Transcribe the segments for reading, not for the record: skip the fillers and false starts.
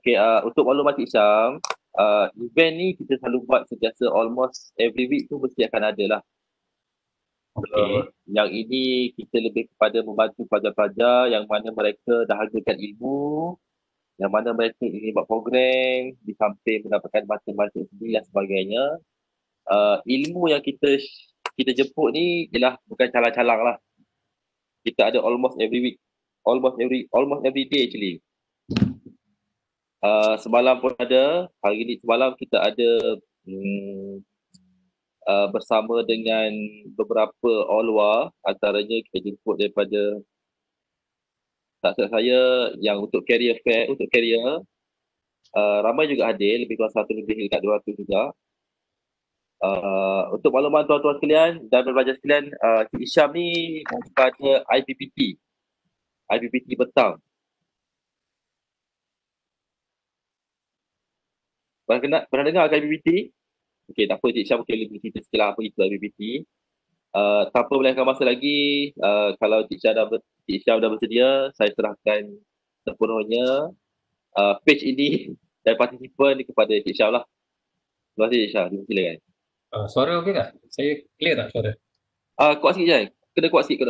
Okay, untuk maklumat Cik Syam, event ni kita selalu buat sentiasa almost every week tu mesti akan ada lah. Okey. Yang ini kita lebih kepada membantu pelajar-pelajar yang mana mereka dahagakan ilmu, yang mana mereka ingin buat program, di samping mendapatkan mata-mata sendiri dan sebagainya. Ilmu yang kita jemput ni ialah bukan calang-calang lah. Kita ada almost every week, almost every day actually. Semalam pun ada, hari ni semalam kita ada bersama dengan beberapa OLWA, antaranya kita jemput daripada tak silap saya yang untuk career fair, untuk career, ramai juga hadir, lebih kurang 100 lebih dekat 200 juga. Untuk makluman tuan-tuan sekalian dan pelajar sekalian, Cik Syam ni pada IPPT petang. Pernah dengar ke IPPT? Okey, tak apa, Cik Syam mungkin lebih cerita sikit lah apa itu IPPT. Tanpa melengahkan masa lagi, kalau Cik Syam dah bersedia, saya serahkan sepenuhnya page ini dan partisipan kepada Cik Syam lah. Terima kasih Cik Syam, silakan. Suara okey tak? Saya clear tak suara? Kuat sikit je. Kena kuat sikit.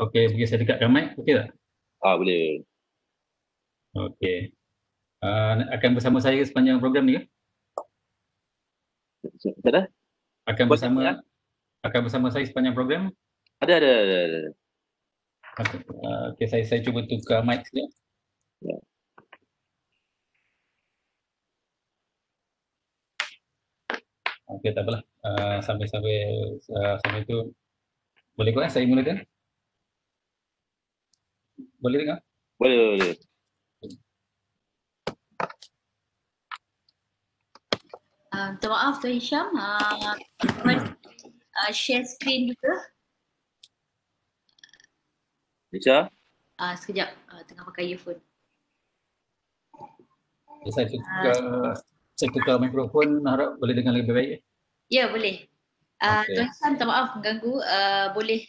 Okey, bagi saya dekatkan mic, okey tak? Boleh. Okey. Akan bersama saya sepanjang program ni ke? Macam mana? Akan bersama saya sepanjang program? Ada. Okey, saya cuba tukar mic sekejap. Ya. Okey, tak apalah. Sambil itu boleh kot saya mulakan? Boleh dengar? Boleh. Minta maaf Tuan Hisham, share screen juga. Nisha? Sekejap, tengah pakai earphone. Saya tukar mikrofon, harap boleh dengar lebih baik. Ya, boleh. Okay. Tuan Hisham, minta maaf mengganggu. Boleh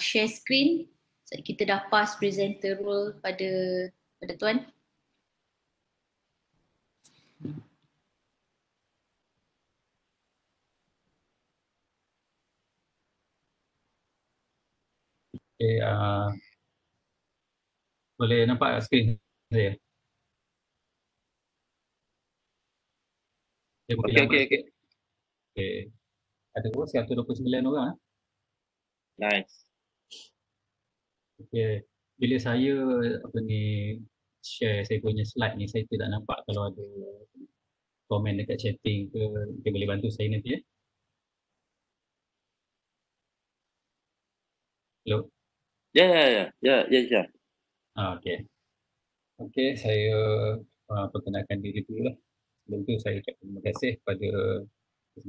share screen. Kita dah pass presenter role pada Tuan. Okay, boleh nampak skrin saya? Okey. Okay. Ada 129 orang. Nice. Okay. Bila saya share saya punya slide ni, saya tidak nampak kalau ada komen dekat chatting ke. Mungkin boleh bantu saya nanti ya. Hello? Ya. Okay. Okay, saya perkenalkan diri dulu lah. Sebelum tu saya ucapkan terima kasih kepada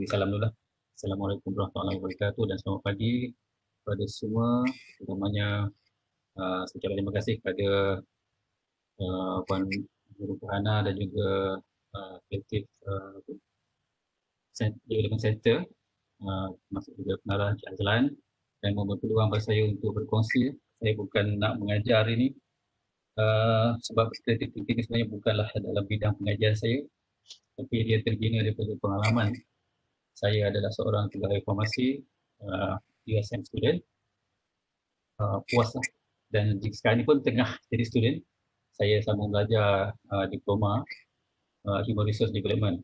salam dulu lah. Assalamualaikum warahmatullahi wabarakatuh dan selamat pagi kepada semua. Terutamanya saya ucapkan terima kasih kepada Puan Guru Farhana dan juga kreatif Development Center, masuk juga pengarah Cik Azlan, dan memberi peluang pada saya untuk berkongsi. Saya bukan nak mengajar ini, sebab kreatif thinking ini sebenarnya bukanlah dalam bidang pengajian saya, tapi dia terbina daripada pengalaman. Saya adalah seorang pegawai farmasi, USM student, puas lah. Dan sekarang ni pun tengah jadi student. Saya sambung belajar diploma Human Resource Development.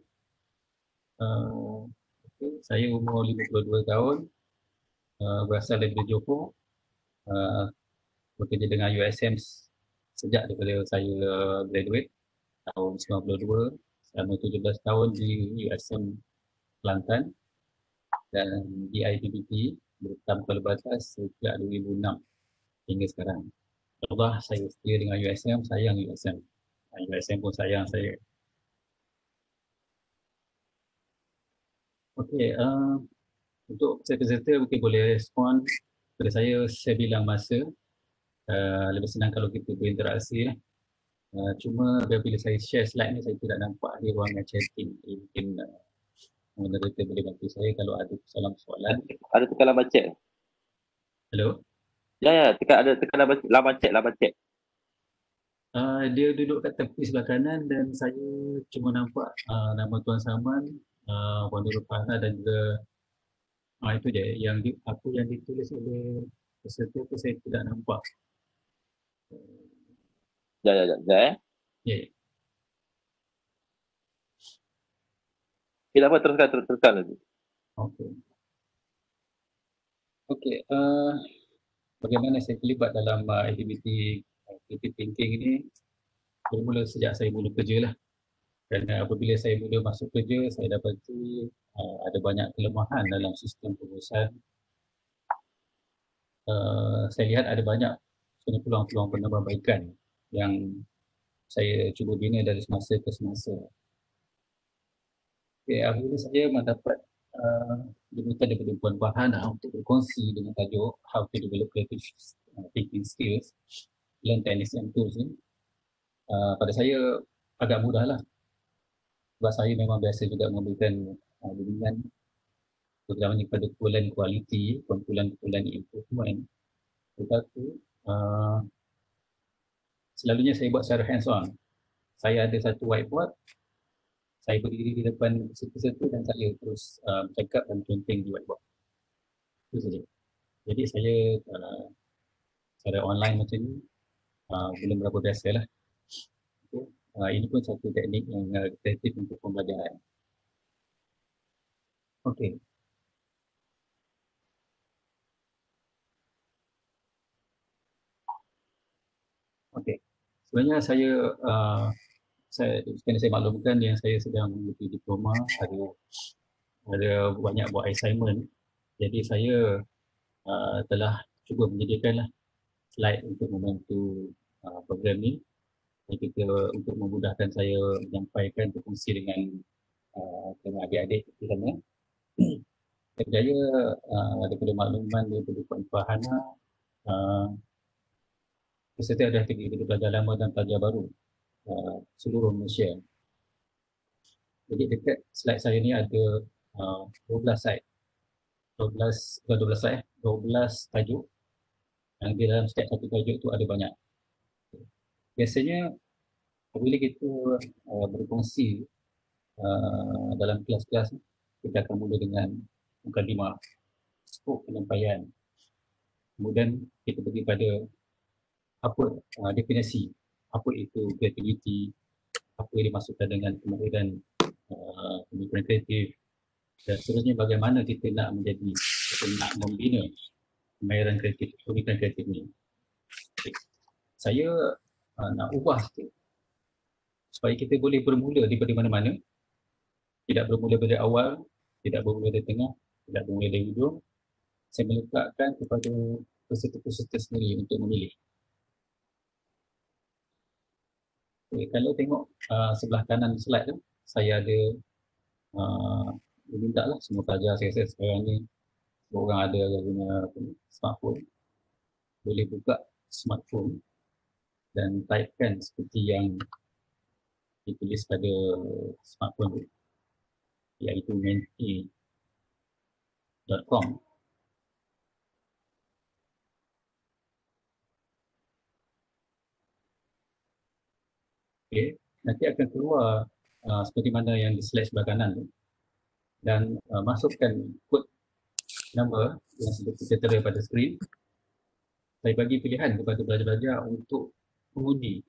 Saya umur 52 tahun, berasal dari Johor, bekerja dengan USM sejak daripada saya graduate tahun 92, selama 17 tahun di USM Kelantan dan di IPPT bertanpa batas sejak 2006 hingga sekarang. Allah, saya setia dengan USM, sayang USM. USM pun sayang saya. Okey, untuk peserta mungkin boleh respon pada saya bilang masa. Lebih senang kalau kita berinteraksi lah. Cuma bila saya share slide ni, saya tidak nampak di ruangan chatting. Mungkin moderator boleh bantu saya kalau ada soalan. Ada tekan laman chat. Hello? Ya, tekan laman chat. Dia duduk kat tepi sebelah kanan dan saya cuma nampak nama Tuan Saman, Puan Nurul Fahna dan juga itu je yang apa yang ditulis oleh peserta tu saya tidak nampak. Sekejap, eh. Ya, ya. Okay, tak apa, teruskan lagi. Okey. Okey, bagaimana saya terlibat dalam aktiviti creative thinking ini bermula sejak saya mula kerja lah. Dan apabila saya mula masuk kerja, saya dapati ada banyak kelemahan dalam sistem pengurusan. Saya lihat ada banyak sebenarnya peluang-peluang penambahbaikan yang saya cuba bina dari semasa ke semasa. Okay, apabila saya mendapat jemputan daripada Puan Farhana untuk berkongsi dengan tajuk How to Develop Creative Thinking Skills, Learn Techniques and Tools ni, pada saya agak mudah lah. Sebab saya memang biasa juga memberikan bimbingan terutamanya pada kumpulan kualiti, kumpulan improvement. Tetapi selalunya saya buat secara hands on. Saya ada satu whiteboard, saya berdiri di depan peserta dan saya terus bercakap dan conteng di whiteboard. Itu saja. Jadi saya secara online macam ni belum berapa biasa lah. Ini pun satu teknik yang kreatif untuk pembelajaran. Okey. Okey. Sebenarnya saya saya maklumkan yang saya sedang memiliki diploma, ada banyak buat assignment. Jadi saya telah cuba menyediakanlah slide untuk membantu program ni ketika untuk memudahkan saya menyampaikan berfungsi dengan adik-adik di sana. Saya percaya daripada makluman daripada Puan Farhana, peserta ada daripada pelajar lama dan pelajar baru seluruh Malaysia. Jadi dekat slide saya ni ada 12 slide. 12 slide, 12 tajuk yang di dalam setiap satu tajuk tu ada banyak. Biasanya apabila kita berkongsi dalam kelas-kelas, kita akan mula dengan mukadimah, skop penyampaian. Kemudian kita pergi pada apa definisi, apa itu kreativiti, apa yang dimaksudkan dengan kemahiran pemikiran kreatif, dan seterusnya bagaimana kita nak menjadi, kita nak membina kemahiran kreatif, pemikiran kreatif ni. Saya nak ubah sikit supaya kita boleh bermula daripada mana-mana, tidak bermula dari awal, tidak bermula dari tengah, tidak bermula dari hujung. Saya meletakkan kepada peserta-peserta sendiri untuk memilih. Okay, kalau tengok sebelah kanan slide tu, saya ada minta lah semua pelajar saya sekarang ni, semua orang ada yang guna smartphone, boleh buka smartphone dan typekan seperti yang ditulis pada smartphone tu, iaitu menti.com. Okay, nanti akan keluar seperti mana yang di slide sebelah kanan tu, dan masukkan kod number yang sudah kita tera pada skrin. Saya bagi pilihan kepada pelajar-pelajar untuk mengundi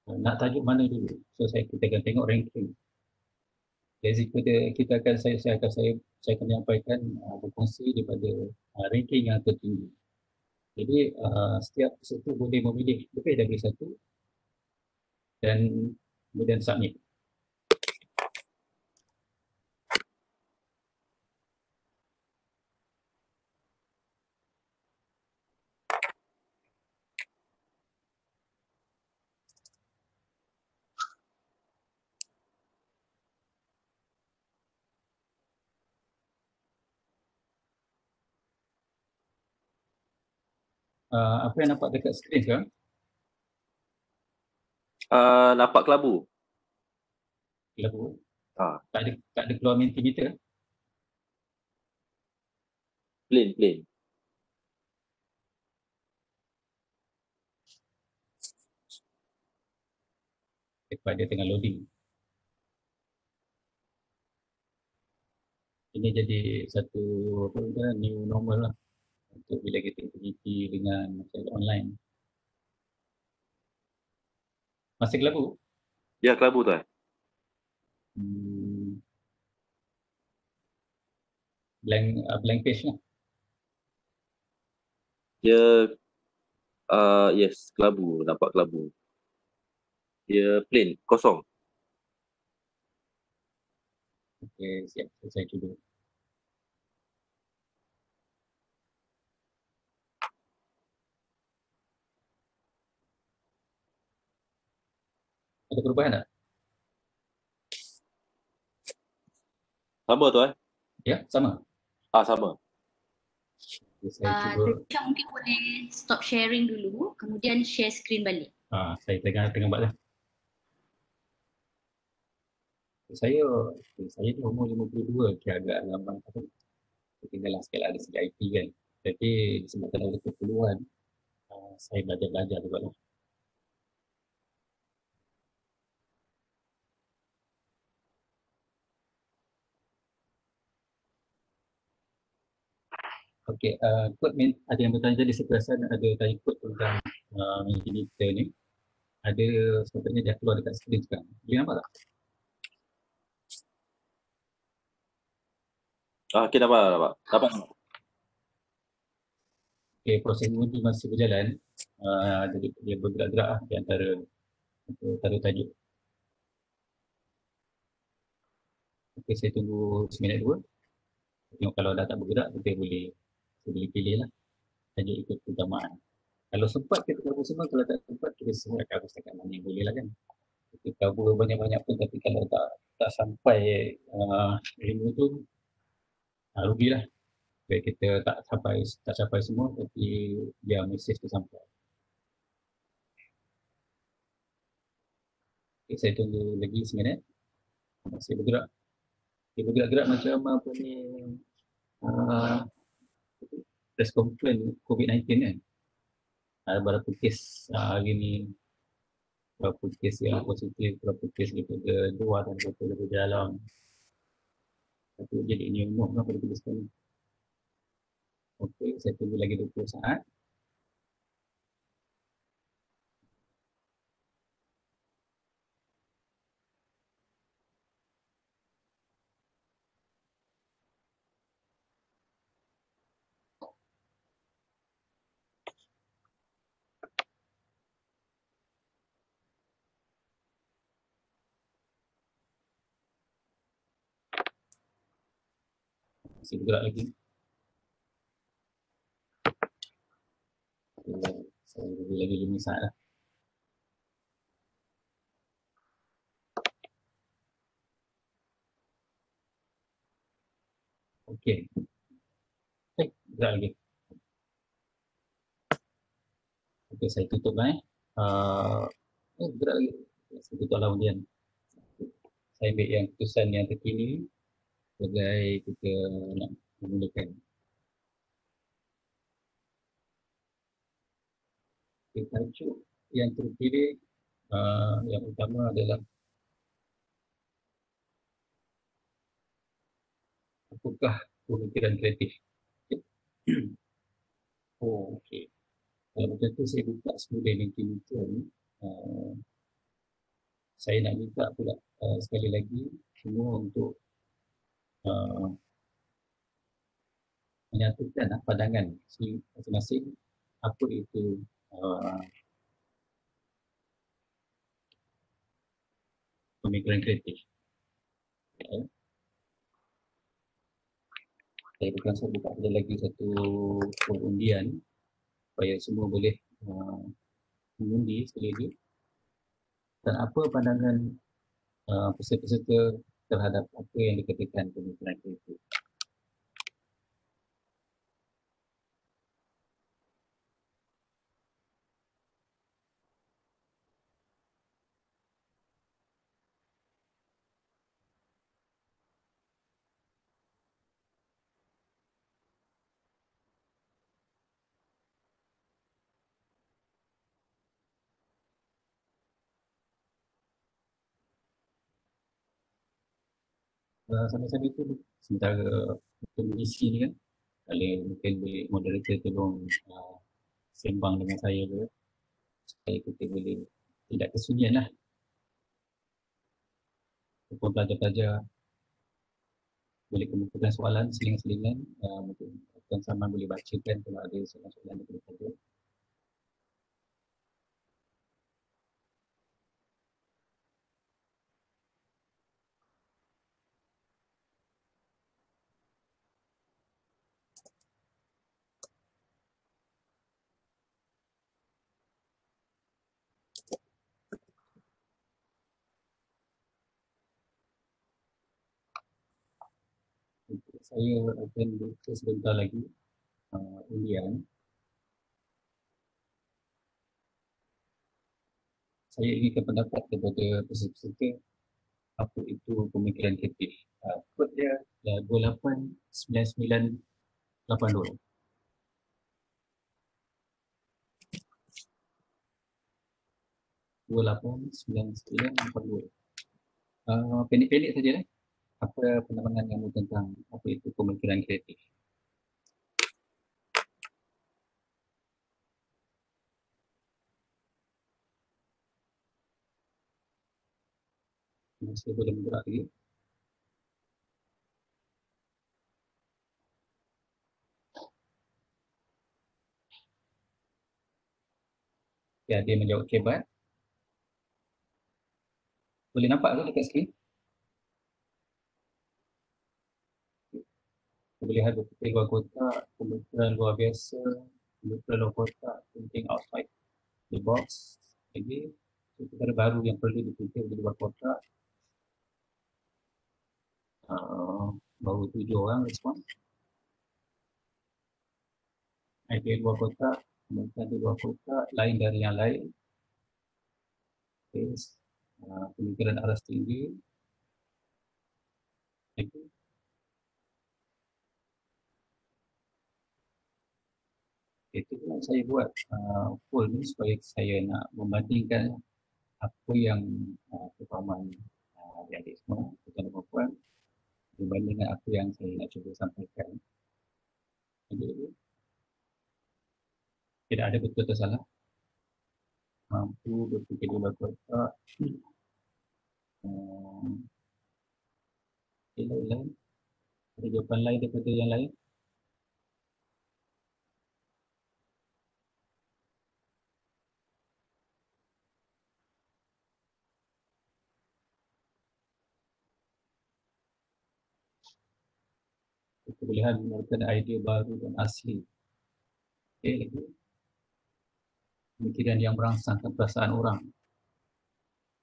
nak tajuk mana dulu. So kita akan tengok ranking. Jadi kita akan saya akan menyampaikan berkongsi daripada ranking yang tertinggi. Jadi setiap peserta boleh memilih lebih dari satu dan kemudian submit. Apa yang nampak dekat skrin sekarang? Nampak kelabu. Kelabu. Tak ada keluar Mentimeter. Plain. Cepat dia tengah loading. Ini jadi satu apa kita, new normal lah untuk bila kita aktiviti dengan macam online. Masih kelabu? Ya, kelabu tuan. Hmm, blank page lah. Dia, yes, kelabu. Nampak kelabu. Dia plain, kosong. Okey, siap. Saya cuba. Ada perubahan tak? Sama tuan. Ya, sama. Sama. Okay, saya cuba. Tercak mungkin boleh stop sharing dulu, kemudian share screen balik. Saya tengah buat lah. Saya ni umur 52, kira agak lambat apa. Tinggallah sikit lah dari segi IT kan. Tapi disebabkan ada keperluan, saya belajar juga lah. Okey, kod ada yang bertanya tadi, saya perasan ada tanya kod tentang Mentimeter ni. Ada sepatutnya dia keluar dekat skrin sekarang. Boleh nampak tak? Okey, nampak, nampak. Nampak. Okey, proses mengundi masih berjalan. Jadi dia bergerak-gerak lah di antara taruh tajuk. Okey, saya tunggu seminit dua. Tengok kalau dah tak bergerak, kita boleh pilih lah tajuk ikut keutamaan. Kalau sempat kita cover semua, kalau tak sempat kita semua cover setakat mana yang boleh lah kan. Kita cover banyak-banyak pun tapi kalau tak sampai ilmu tu, rugilah. Baik kita tak capai semua tapi dia mesej tu sampai. Okay, saya tunggu lagi seminit. Masih bergerak. Dia bergerak-gerak macam apa ni, press conference COVID-19 kan. Ada berapa kes hari ni, berapa kes yang positif, berapa kes daripada luar dan berapa daripada dalam. Itu jadi ini umum lah pada kita sekarang. Okey, saya tunggu lagi 20 saat. Masih bergerak lagi. Saya tunggu lagi 5 saat lah. Okey. Bergerak lagi. Okey, saya tutup lah bergerak lagi. Saya tutup lah kemudian. Saya ambil yang keputusan yang terkini sebagai kita nak memulakan. Okay, tajuk yang terpilih yang utama adalah apakah pemikiran kreatif. Okey. Kalau macam tu saya buka semula LinkedIn itu ni. Saya nak minta pula sekali lagi semua untuk menyatukan pandangan masing-masing apa itu pemikiran kreatif. Okay. Saya buka lagi satu undian supaya semua boleh mengundi sekali lagi. Dan apa pandangan peserta-peserta terhadap apa yang dikatakan pemikiran kreatif. Sambil-sambil itu sementara untuk mengisi ni kan, kalau mungkin boleh moderator tolong sembang dengan saya ke, supaya kita boleh tidak kesunyian lah. Ataupun pelajar-pelajar boleh kemukakan soalan selingan-selingan, mungkin Tuan Saman boleh bacakan kalau ada soalan-soalan daripada pelajar. Saya akan buka sebentar lagi undian. Saya inginkan pendapat kepada peserta apa itu pemikiran kreatif. Kod dia 289982. 289982. Pendek-pendek saja lah. Apa pandangan kamu tentang apa itu pemikiran kreatif? Masih boleh bergerak lagi. Ya, dia menjawab kebat. Boleh nampak ke dekat skrin? Kita boleh lihat berpikir luar kotak, pemikiran luar biasa, pemikiran luar kotak, thinking outside the box. Lagi, perkara baru yang perlu dipikir di luar kotak. Baru 7 orang respon. Idea luar kotak, pemikiran di luar kotak, lain dari yang lain. Okay. Pemikiran aras tinggi. Okay. Itu yang saya buat poll ni supaya saya nak membandingkan apa yang performan adik-adik semua, tuan dan puan, berbanding dengan apa yang saya nak cuba sampaikan. Jadi, tidak ada betul atau salah. Mampu berfikir di luar kotak. Lain-lain. Ada jawapan lain daripada yang lain? Kebolehan menemukan idea baru dan asli. Okay, lagi. Pemikiran yang merangsangkan perasaan orang.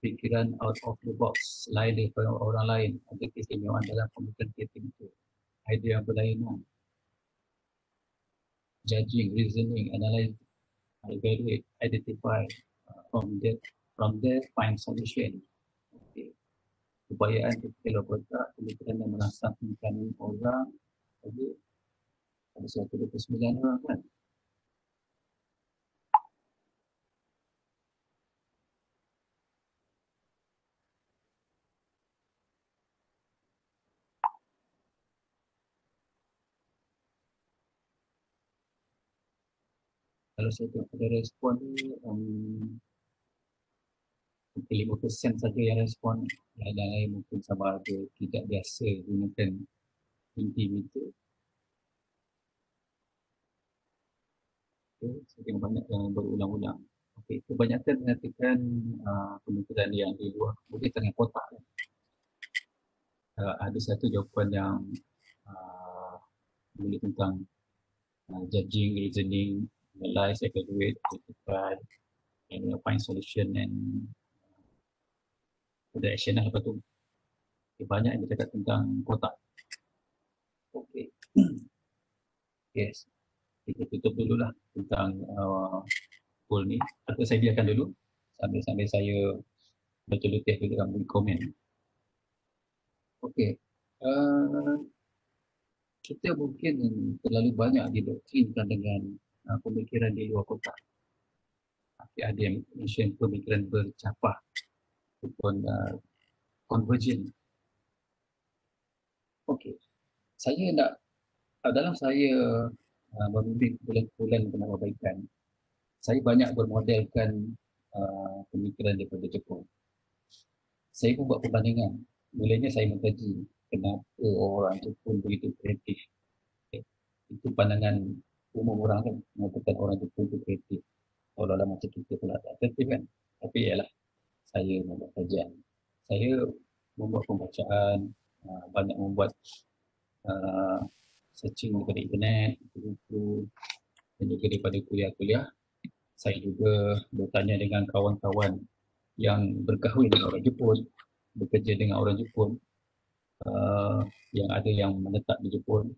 Fikiran out of the box, lain daripada orang lain. Ada keistimewaan dalam pemikiran kita itu. Idea yang berlainan. Judging, reasoning, analyze, evaluate, identify. From there, find solution. Okay. Upayaan fikir luar kotak, pemikiran yang merangsangkan orang. Jadi, ada 129 orang kan? Kalau saya tengok pada respon ni, mungkin 5% saja yang respon. Yang lain mungkin sama ada tidak biasa gunakan Mentimeter. Okay, saya tengok banyak yang berulang-ulang. Okay, kebanyakan mengatakan pemikiran yang di luar, mungkin tengah kotak. Ada satu jawapan yang boleh tentang judging, reasoning, analyze, evaluate, identify, and find solution and the action lah lepas tu. Okay, banyak yang bercakap tentang kotak. Okay. Yes. Kita tutup dululah tentang poll ni. Atau saya biarkan dulu sambil saya betul-betul dulu dalam komen. Okey. Kita mungkin terlalu banyak didoktrinkan dengan pemikiran di luar kotak. Ada yang mention pemikiran bercapah ataupun convergent. Okey, saya nak dalam saya membimbing bulan-bulan penambahbaikan, saya banyak bermodelkan pemikiran daripada Jepun. Saya pun buat perbandingan. Mulanya saya mengkaji kenapa orang Jepun begitu kreatif. Okay. Itu pandangan umum orang kan, mengatakan orang Jepun itu kreatif. Seolah-olah macam kita pula tak kreatif kan. Tapi ialah saya membuat kajian. Saya membuat pembacaan, banyak membuat uh, searching daripada internet, buku-buku, dan juga daripada kuliah-kuliah. Saya juga bertanya dengan kawan-kawan yang berkahwin dengan orang Jepun, bekerja dengan orang Jepun, yang ada yang menetap di Jepun.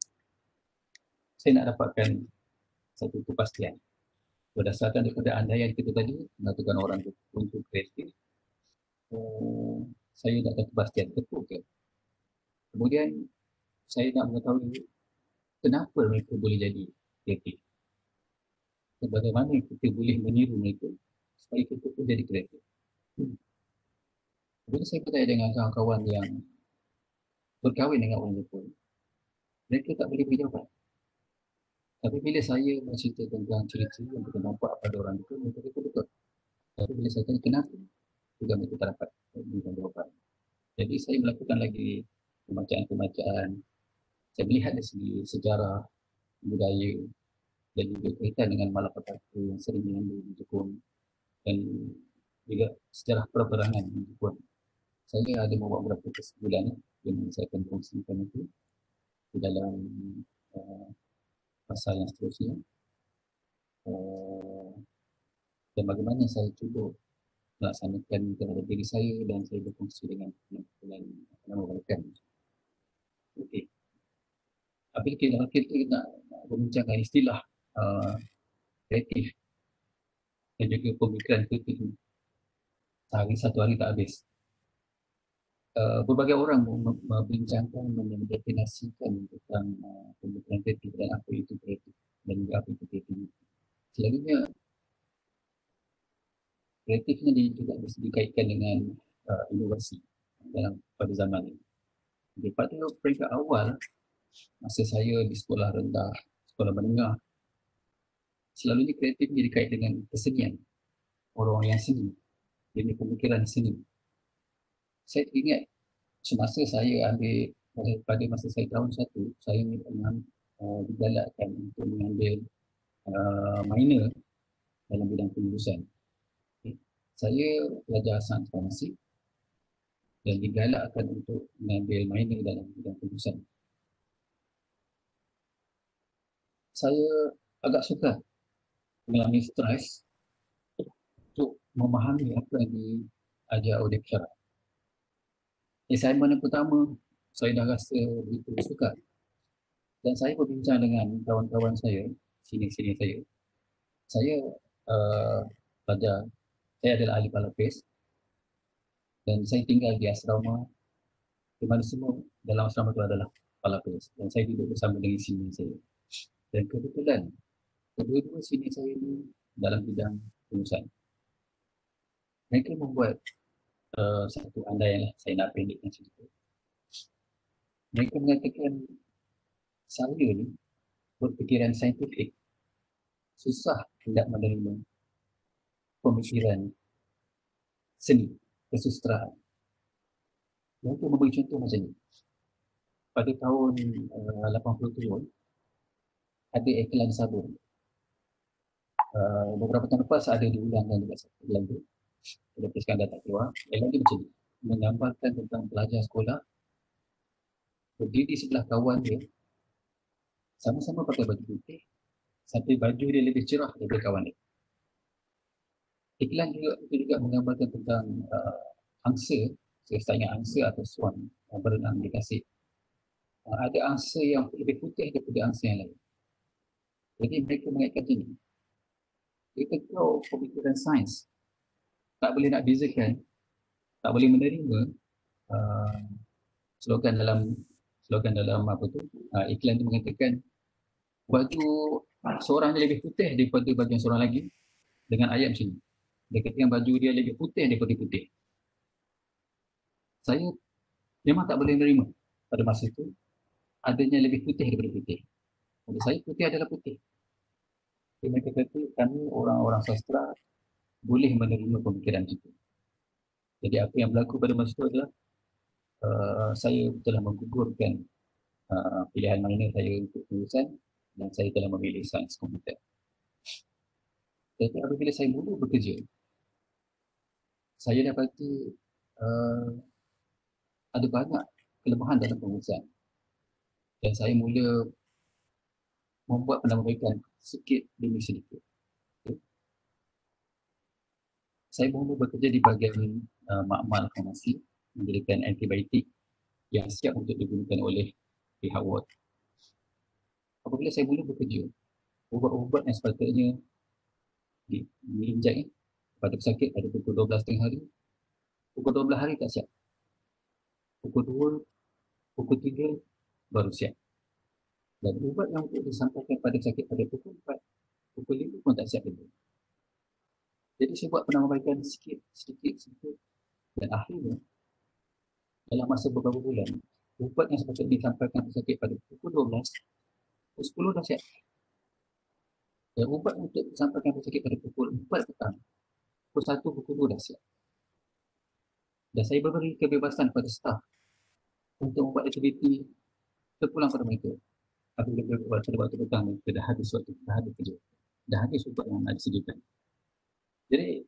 Saya nak dapatkan satu kepastian. Berdasarkan daripada andaian kita tadi, mengatakan orang Jepun itu kreatif, saya nak dapat kepastian, betul ke? Kemudian saya nak mengetahui kenapa mereka boleh jadi kreatif. Bagaimana kita boleh meniru mereka supaya kita pun jadi kreatif. Kemudian saya bertanya dengan kawan-kawan yang berkahwin dengan orang Jepun. Mereka tak boleh beri jawapan. Tapi bila saya bercerita tentang ciri-ciri yang kita nampak pada orang Jepun, mereka kata betul. Tapi bila saya tanya kenapa, juga mereka tak dapat berikan jawapan. Jadi saya melakukan lagi pembacaan-pembacaan. Saya melihat dari segi sejarah, budaya dan juga kaitan dengan malapetaka yang sering diambil di Jepun dan juga sejarah peperangan di Jepun. Saya ada membuat beberapa kesimpulan yang saya akan kongsikan itu di dalam pasal yang seterusnya. Dan bagaimana saya cuba melaksanakan terhadap diri saya dan saya berkongsi dengan mereka. Okey. Apabila kita nak membincangkan istilah kreatif dan juga pemikiran kreatif ni, satu hari tak habis. Berbagai orang membincangkan, mendefinisikan tentang pemikiran kreatif dan apa itu kreatif dan juga apa itu kreatif. Selalunya kreatif ni juga dikaitkan dengan inovasi pada zaman ini. Jadi, pada peringkat awal, masa saya di sekolah rendah, sekolah menengah, selalunya kreatif ni dikait dengan kesenian. Orang yang seni, jadi pemikiran seni. Saya ingat semasa saya ambil, pada masa saya tahun 1, saya digalakkan untuk mengambil minor dalam bidang penulisan. Saya pelajar sains farmasi dan digalakkan untuk mengambil minor dalam bidang penulisan. Saya agak sukar mengalami stres untuk memahami apa yang diajar oleh pensyarah. Assignment yang pertama, saya dah rasa begitu sukar. Dan saya berbincang dengan kawan-kawan saya, senior-senior saya. Saya pelajar, saya adalah ahli palapis dan saya tinggal di asrama di mana semua dalam asrama itu adalah palapis dan saya duduk bersama dengan senior saya. Dan kebetulan kedua-dua senior saya ini dalam bidang penulisan. Mereka membuat satu andaian lah, saya nak pendekkan cerita. Mereka mengatakan saya ni berfikiran saintifik susah tidak menerima pemikiran seni, kesusastraan. Mereka memberi contoh macam ni. Pada tahun 87 ada iklan sabun. Beberapa tahun lepas ada diulangkan juga iklan tu. Tapi sekarang dah tak keluar. Iklan dia macam ni, menggambarkan tentang pelajar sekolah berdiri sebelah kawan dia, sama-sama pakai baju putih, sampai baju dia lebih cerah daripada kawan dia. Iklan juga menggambarkan tentang angsa, saya tak ingat angsa atau swan berenang di tasik. Ada angsa yang lebih putih daripada angsa yang lain. Jadi mereka mengaitkan macam ni. Kita tahu pemikiran sains tak boleh nak bezakan, tak boleh menerima slogan dalam apa tu, iklan tu mengatakan baju seorang dia lebih putih daripada baju yang seorang lagi dengan ayat macam ni. Dia katakan baju dia lebih putih daripada putih. Saya memang tak boleh menerima pada masa itu adanya lebih putih daripada putih. Pada saya putih adalah putih. Jadi mereka kata kami orang-orang sastra boleh menerima pemikiran itu. Jadi apa yang berlaku pada masa itu adalah saya telah menggugurkan pilihan minor saya untuk jurusan dan saya telah memilih sains komputer. Jadi apabila saya mula bekerja, saya dapati ada banyak kelemahan dalam pengurusan dan saya mula membuat penambahbaikan sedikit demi sedikit. Saya mula bekerja di bahagian makmal farmasi, menjadikan antibiotik yang siap untuk digunakan oleh pihak ward. Apabila saya mula bekerja, ubat-ubat yang sepatutnya diinjak pada pesakit pada pukul 12 tengah hari, pukul 12 hari tak siap. Pukul 2, pukul 3 baru siap. Dan ubat yang untuk disampaikan pada pesakit pada pukul 4, pukul 5 pun tak siap lagi. Jadi saya buat penambahbaikan sikit, dan akhirnya dalam masa beberapa bulan, ubat yang sepatutnya disampaikan pesakit pada pukul 12, pukul 10 dah siap. Dan ubat untuk disampaikan pesakit pada pukul 4 petang, pukul 1, pukul 2 dah siap. Dan saya beri kebebasan pada staf untuk membuat aktiviti terpulang pada mereka. Apabila pada waktu petang mereka dah habis waktu, dah habis kerja, dah habis ubat yang ada disediakan. Jadi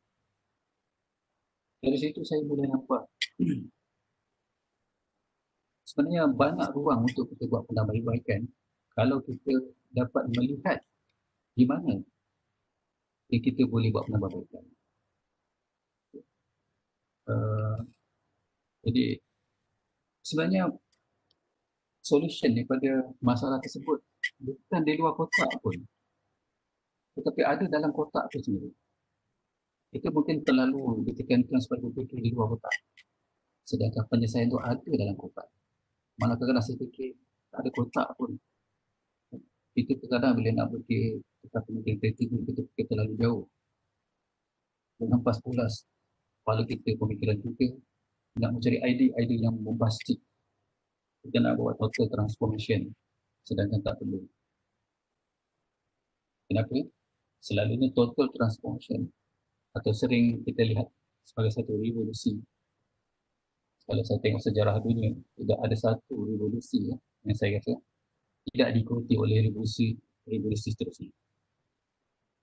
dari situ saya mula nampak sebenarnya banyak ruang untuk kita buat penambahbaikan kalau kita dapat melihat di mana yang kita boleh buat penambahbaikan. Jadi sebenarnya solution daripada masalah tersebut bukan di luar kotak pun, tetapi ada dalam kotak itu sendiri. Itu mungkin terlalu ditekankan supaya berfikir di luar kotak, sedangkan penyelesaian itu ada dalam kotak. Malah kadang-kadang saya fikir tak ada kotak pun. Kita kadang bila nak fikir tentang pemikiran kreatif ni, kita fikir terlalu jauh. Menampas pulas kepala kita, pemikiran kita, nak mencari idea yang bombastik. Kita nak buat total transformation, sedangkan tak perlu. Kenapa? Selalunya total transformation atau sering kita lihat sebagai satu revolusi. Kalau saya tengok sejarah dunia, tidak ada satu revolusi yang saya rasa tidak diikuti oleh revolusi seterusnya.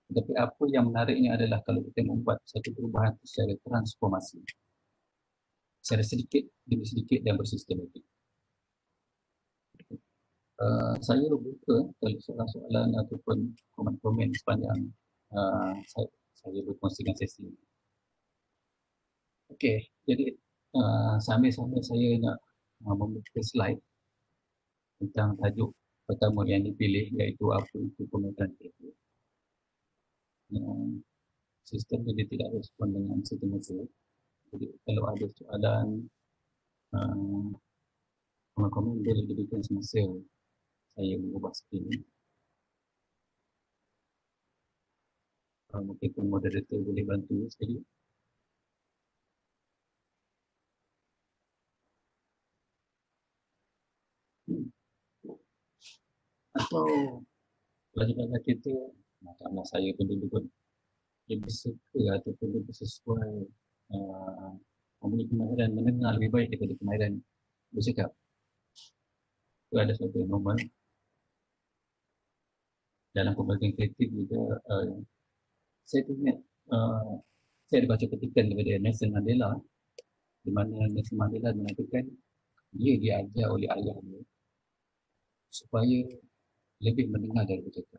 Tetapi apa yang menariknya adalah kalau kita membuat satu perubahan secara transformasi, secara sedikit demi sedikit dan bersistematik. Saya buka kalau soalan-soalan ataupun komen-komen sepanjang saya berkongsikan sesi ini. Okey, jadi sambil-sambil saya nak membuka slide tentang tajuk pertama yang dipilih, iaitu apa itu pemikiran kreatif. Sistem dia tidak respon dengan semasa. Jadi kalau ada soalan, komen-komen boleh diberikan semasa saya mengubah skrin. Mungkin moderator boleh bantu sekali. Atau pelajar-pelajar kita, macam saya pun dulu pun lebih suka ataupun lebih sesuai mempunyai kemahiran mendengar lebih baik daripada kemahiran bercakap. Itu ada satu yang normal. Dalam pembagian kreatif juga, saya ingat saya ada baca petikan daripada Nelson Mandela, di mana Nelson Mandela mengatakan dia diajar oleh ayah dia supaya lebih mendengar dari bercakap.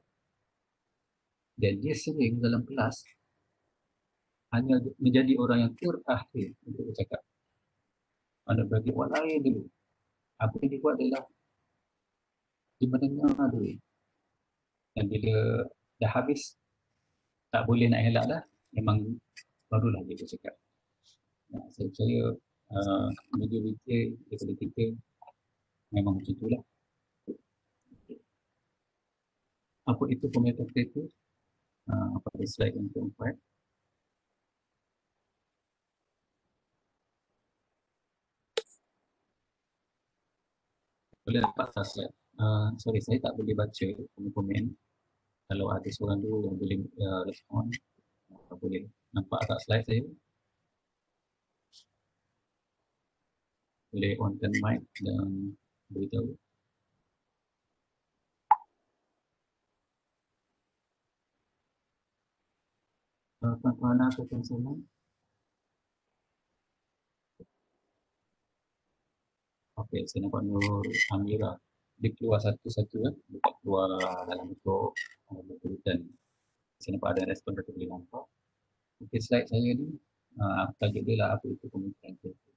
Dan dia sering dalam kelas hanya menjadi orang yang terakhir untuk bercakap. Mana bagi orang lain dulu. Apa yang dia buat adalah dia mendengar dulu. Dan bila dah habis, tak boleh nak elak dah, memang barulah dia bercakap. Saya percaya majoriti daripada kita memang macam itulah. Apa itu pemikiran kreatif? Pada slide yang keempat. Boleh nampak tak slide? Sorry, saya tak boleh baca komen-komen. Kalau ada seorang dulu yang boleh respon, boleh nampak tak slide saya? Boleh onkan mic dan beritahu. Tuan-tuan aku akan sama. Okey, saya nampak Nur Amira. Dia keluar satu-satu kan. Dia tak keluar dalam bentuk berturutan. Saya nampak ada respon dari boleh nampak. Okey, slide saya ni. Tajuk dia lah apa itu pemikiran kreatif.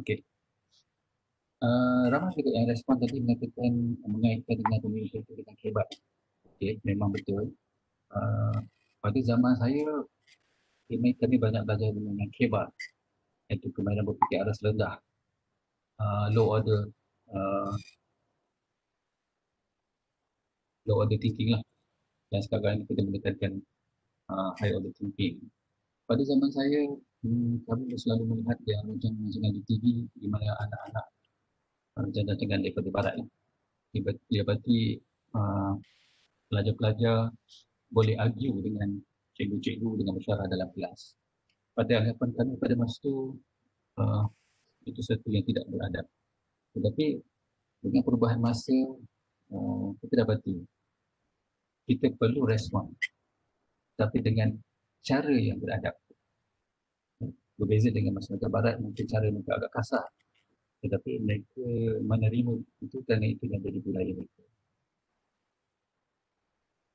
Okey. Ramai juga yang respon tadi mengatakan mengaitkan dengan pemikiran kreatif dengan hebat. Okey, memang betul. Pada zaman saya, kami banyak belajar dengan hebat. Iaitu kemahiran berfikir aras rendah. Low order thinking lah. Dan sekarang kita menekankan high order thinking. Pada zaman saya, kami selalu melihat yang rancangan di TV di mana anak-anak rancangan daripada barat lah. Dia berarti pelajar-pelajar boleh argue dengan cikgu-cikgu dengan mesyuarah dalam kelas. Pada anggapan kami pada masa itu satu yang tidak beradab. Tetapi dengan perubahan masa, kita dapati kita perlu respon, tapi dengan cara yang beradab. Berbeza dengan masyarakat barat, mungkin cara mereka agak kasar, tetapi mereka menerima itu kerana itu yang jadi budaya mereka.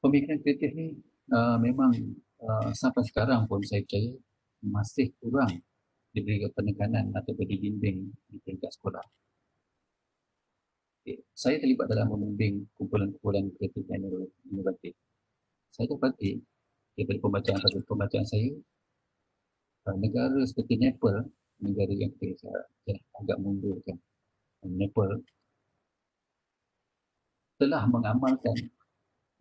Pemikiran kreatif ni memang sampai sekarang pun saya percaya masih kurang diberi penekanan atau dibimbing di tingkat sekolah. Saya terlibat dalam membimbing kumpulan-kumpulan kreatif dan inovatif. Saya dapati daripada pembacaan saya, negara seperti Nepal, negara yang kita agak mundurkan, Nepal telah mengamalkan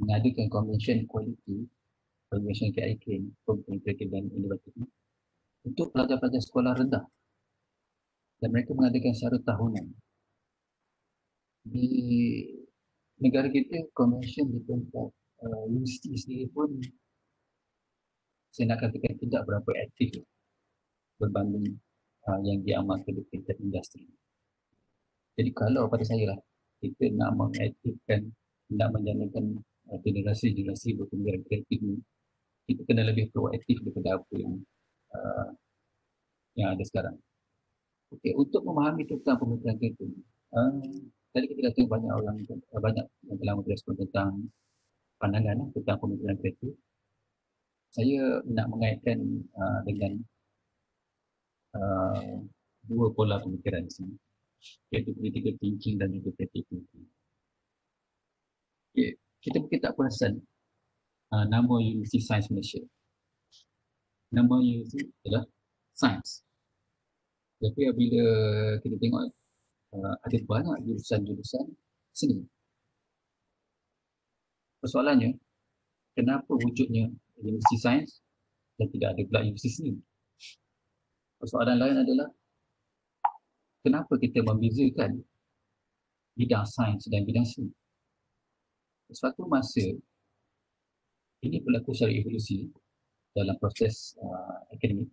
mengadakan convention quality, convention KIK, pemikiran kreatif dan inovatif untuk pelajar-pelajar sekolah rendah, dan mereka mengadakan secara tahunan. Di negara kita, convention di tempat universiti sendiri pun saya nak katakan tidak berapa aktif berbanding yang diamalkan di tingkat industri. Jadi kalau pada saya lah, kita nak mengaktifkan, nak menjadikan generasi-generasi berpemikiran kreatif ni, kita kena lebih proaktif daripada apa yang ada sekarang. Okey, untuk memahami tentang pemikiran kreatif, tadi kita dah tengok banyak yang telah merespon tentang pandangan tentang pemikiran kreatif. Saya nak mengaitkan dengan dua pola pemikiran di sini, iaitu critical thinking dan juga creative thinking. Okay. Kita mungkin tak perasan nama Universiti Sains Malaysia. Nama universiti adalah Sains. Tapi bila kita tengok ada banyak jurusan-jurusan seni. Persoalannya, kenapa wujudnya Universiti Sains dan tidak ada pula Universiti Seni? Persoalan lain adalah kenapa kita membezakan bidang sains dan bidang seni? Suatu masa ini berlaku secara evolusi dalam proses akademik,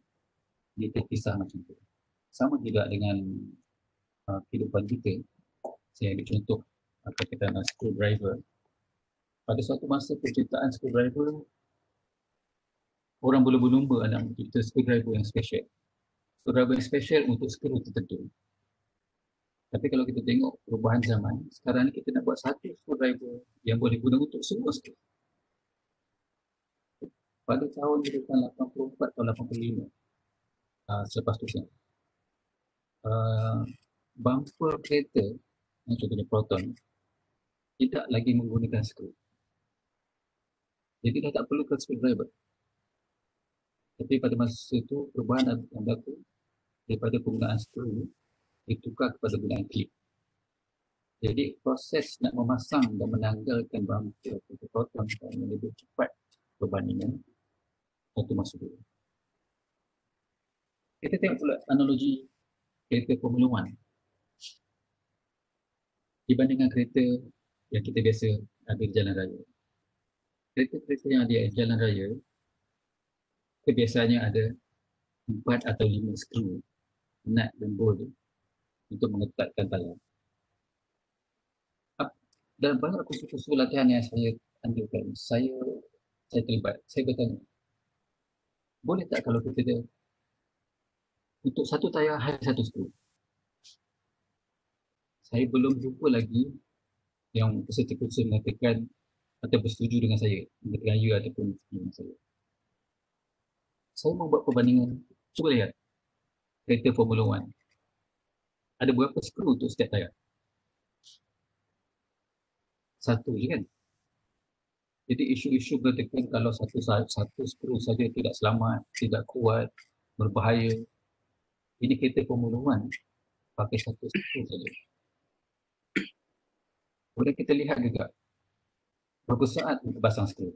dia terpisah macam itu. Sama juga dengan kehidupan kita. Saya ambil contoh katakan screwdriver. Pada suatu masa penciptaan screwdriver, orang berlumba-lumba nak mencipta screwdriver yang special. Screwdriver yang special untuk skru tertentu. Tapi kalau kita tengok perubahan zaman, sekarang ni kita nak buat satu screwdriver yang boleh guna untuk semua skru. Pada tahun 84 atau 85, selepas tu bumper kereta, contohnya Proton, tidak lagi menggunakan skru. Jadi dah tak perlukan screwdriver. Tapi pada masa itu perubahan yang berlaku daripada penggunaan skru ditukar kepada penggunaan klip. Jadi proses nak memasang dan menanggalkan bumper kereta Proton lebih cepat berbandingan satu masa dulu. Kita tengok pula analogi kereta Formula 1 dibandingkan kereta yang kita biasa ada di jalan raya. Kereta-kereta yang ada di jalan raya biasanya ada 4 atau 5 skru, nut dan bolt untuk mengetatkan talian. Dalam banyak kursus-kursus latihan yang saya anjurkan, saya terlibat. Saya bertanya, boleh tak kalau kita untuk satu tayar hanya satu skru? Saya belum jumpa lagi yang peserta kursus mengatakan atau bersetuju dengan saya, mengatakan ya ataupun setuju dengan saya. Saya mau buat perbandingan. Cuba lihat kereta Formula 1. Ada berapa skru untuk setiap tayar? Satu je kan? Jadi isu-isu mengatakan kalau satu skru saja tidak selamat, tidak kuat, berbahaya. Ini kereta Formula 1 pakai satu skru saja. Kemudian kita lihat juga berapa saat untuk pasang skru.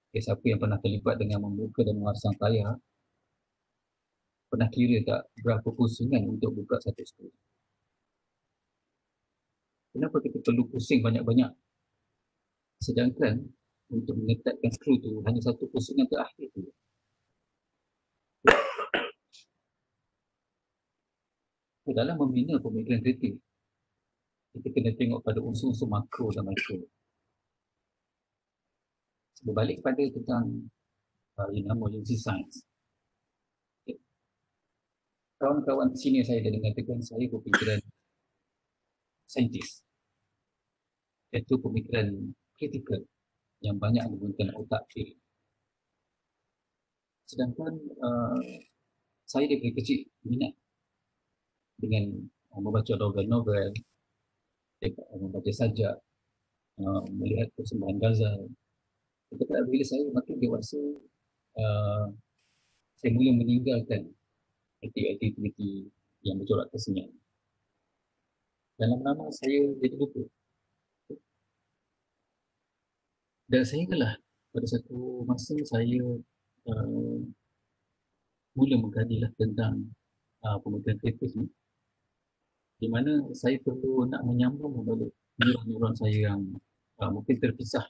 Okay, siapa yang pernah terlibat dengan membuka dan memasang tayar, pernah kira tak berapa pusingan untuk buka satu skru? Kenapa kita perlu pusing banyak-banyak? Sedangkan untuk mengetatkan skru tu hanya satu pusingan terakhir tu. Dalam membina pemikiran kreatif, kita kena tengok pada unsur-unsur makro dan mikro. Berbalik pada tentang yang nama UC Science. Okay. Kawan-kawan senior saya dah mengatakan saya berfikiran saintis, iaitu pemikiran kritikal yang banyak menggunakan otak kiri. Sedangkan saya dari kecil minat dengan membaca novel-novel, membaca sajak, melihat persembahan Ghazal. Tetapi bila saya makin dewasa, saya mula meninggalkan aktiviti yang bercorak kesenian. Dan lama-lama saya jadi lupa. Dan sehinggalah pada satu masa saya mula mengkajilah tentang pemikiran kreatif ni, di mana saya perlu nak menyambung balik neuron-neuron saya yang mungkin terpisah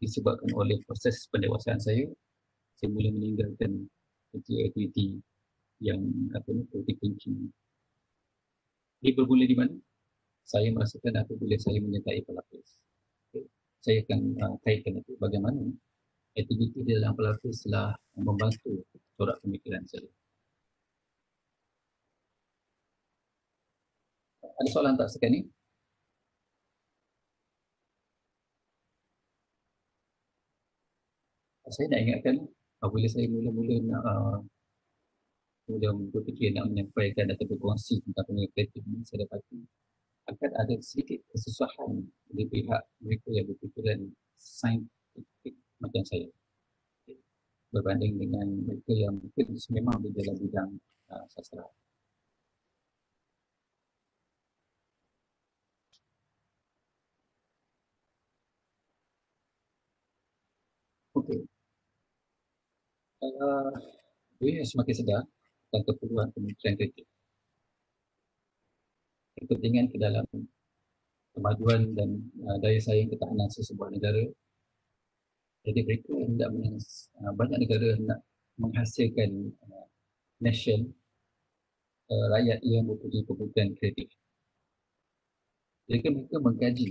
disebabkan oleh proses pendewasaan saya. Saya mula meninggalkan aktiviti yang kritik thinking. Ini bermula di mana? Saya merasakan apabila saya menyertai pelapis. Okay. Saya akan kaitkan itu bagaimana aktiviti di dalam pelapis telah membantu corak pemikiran saya. Ada soalan tak sekarang ni? Saya nak ingatkan apabila saya mula-mula nak mula berfikir nak menyampaikan atau berkongsi tentang pemikiran kreatif ini, saya dapati akan ada sedikit kesusahan di pihak mereka yang berfikiran saintifik macam saya, berbanding dengan mereka yang mungkin memang di dalam bidang sastra. Okey. Dia semakin sedar tentang keperluan pemikiran kreatif, kepentingan ke dalam kemajuan dan daya saing ketahanan sesebuah negara. Jadi mereka hendak banyak negara nak menghasilkan nation rakyat yang mempunyai pemikiran kreatif. Jadi mereka mengkaji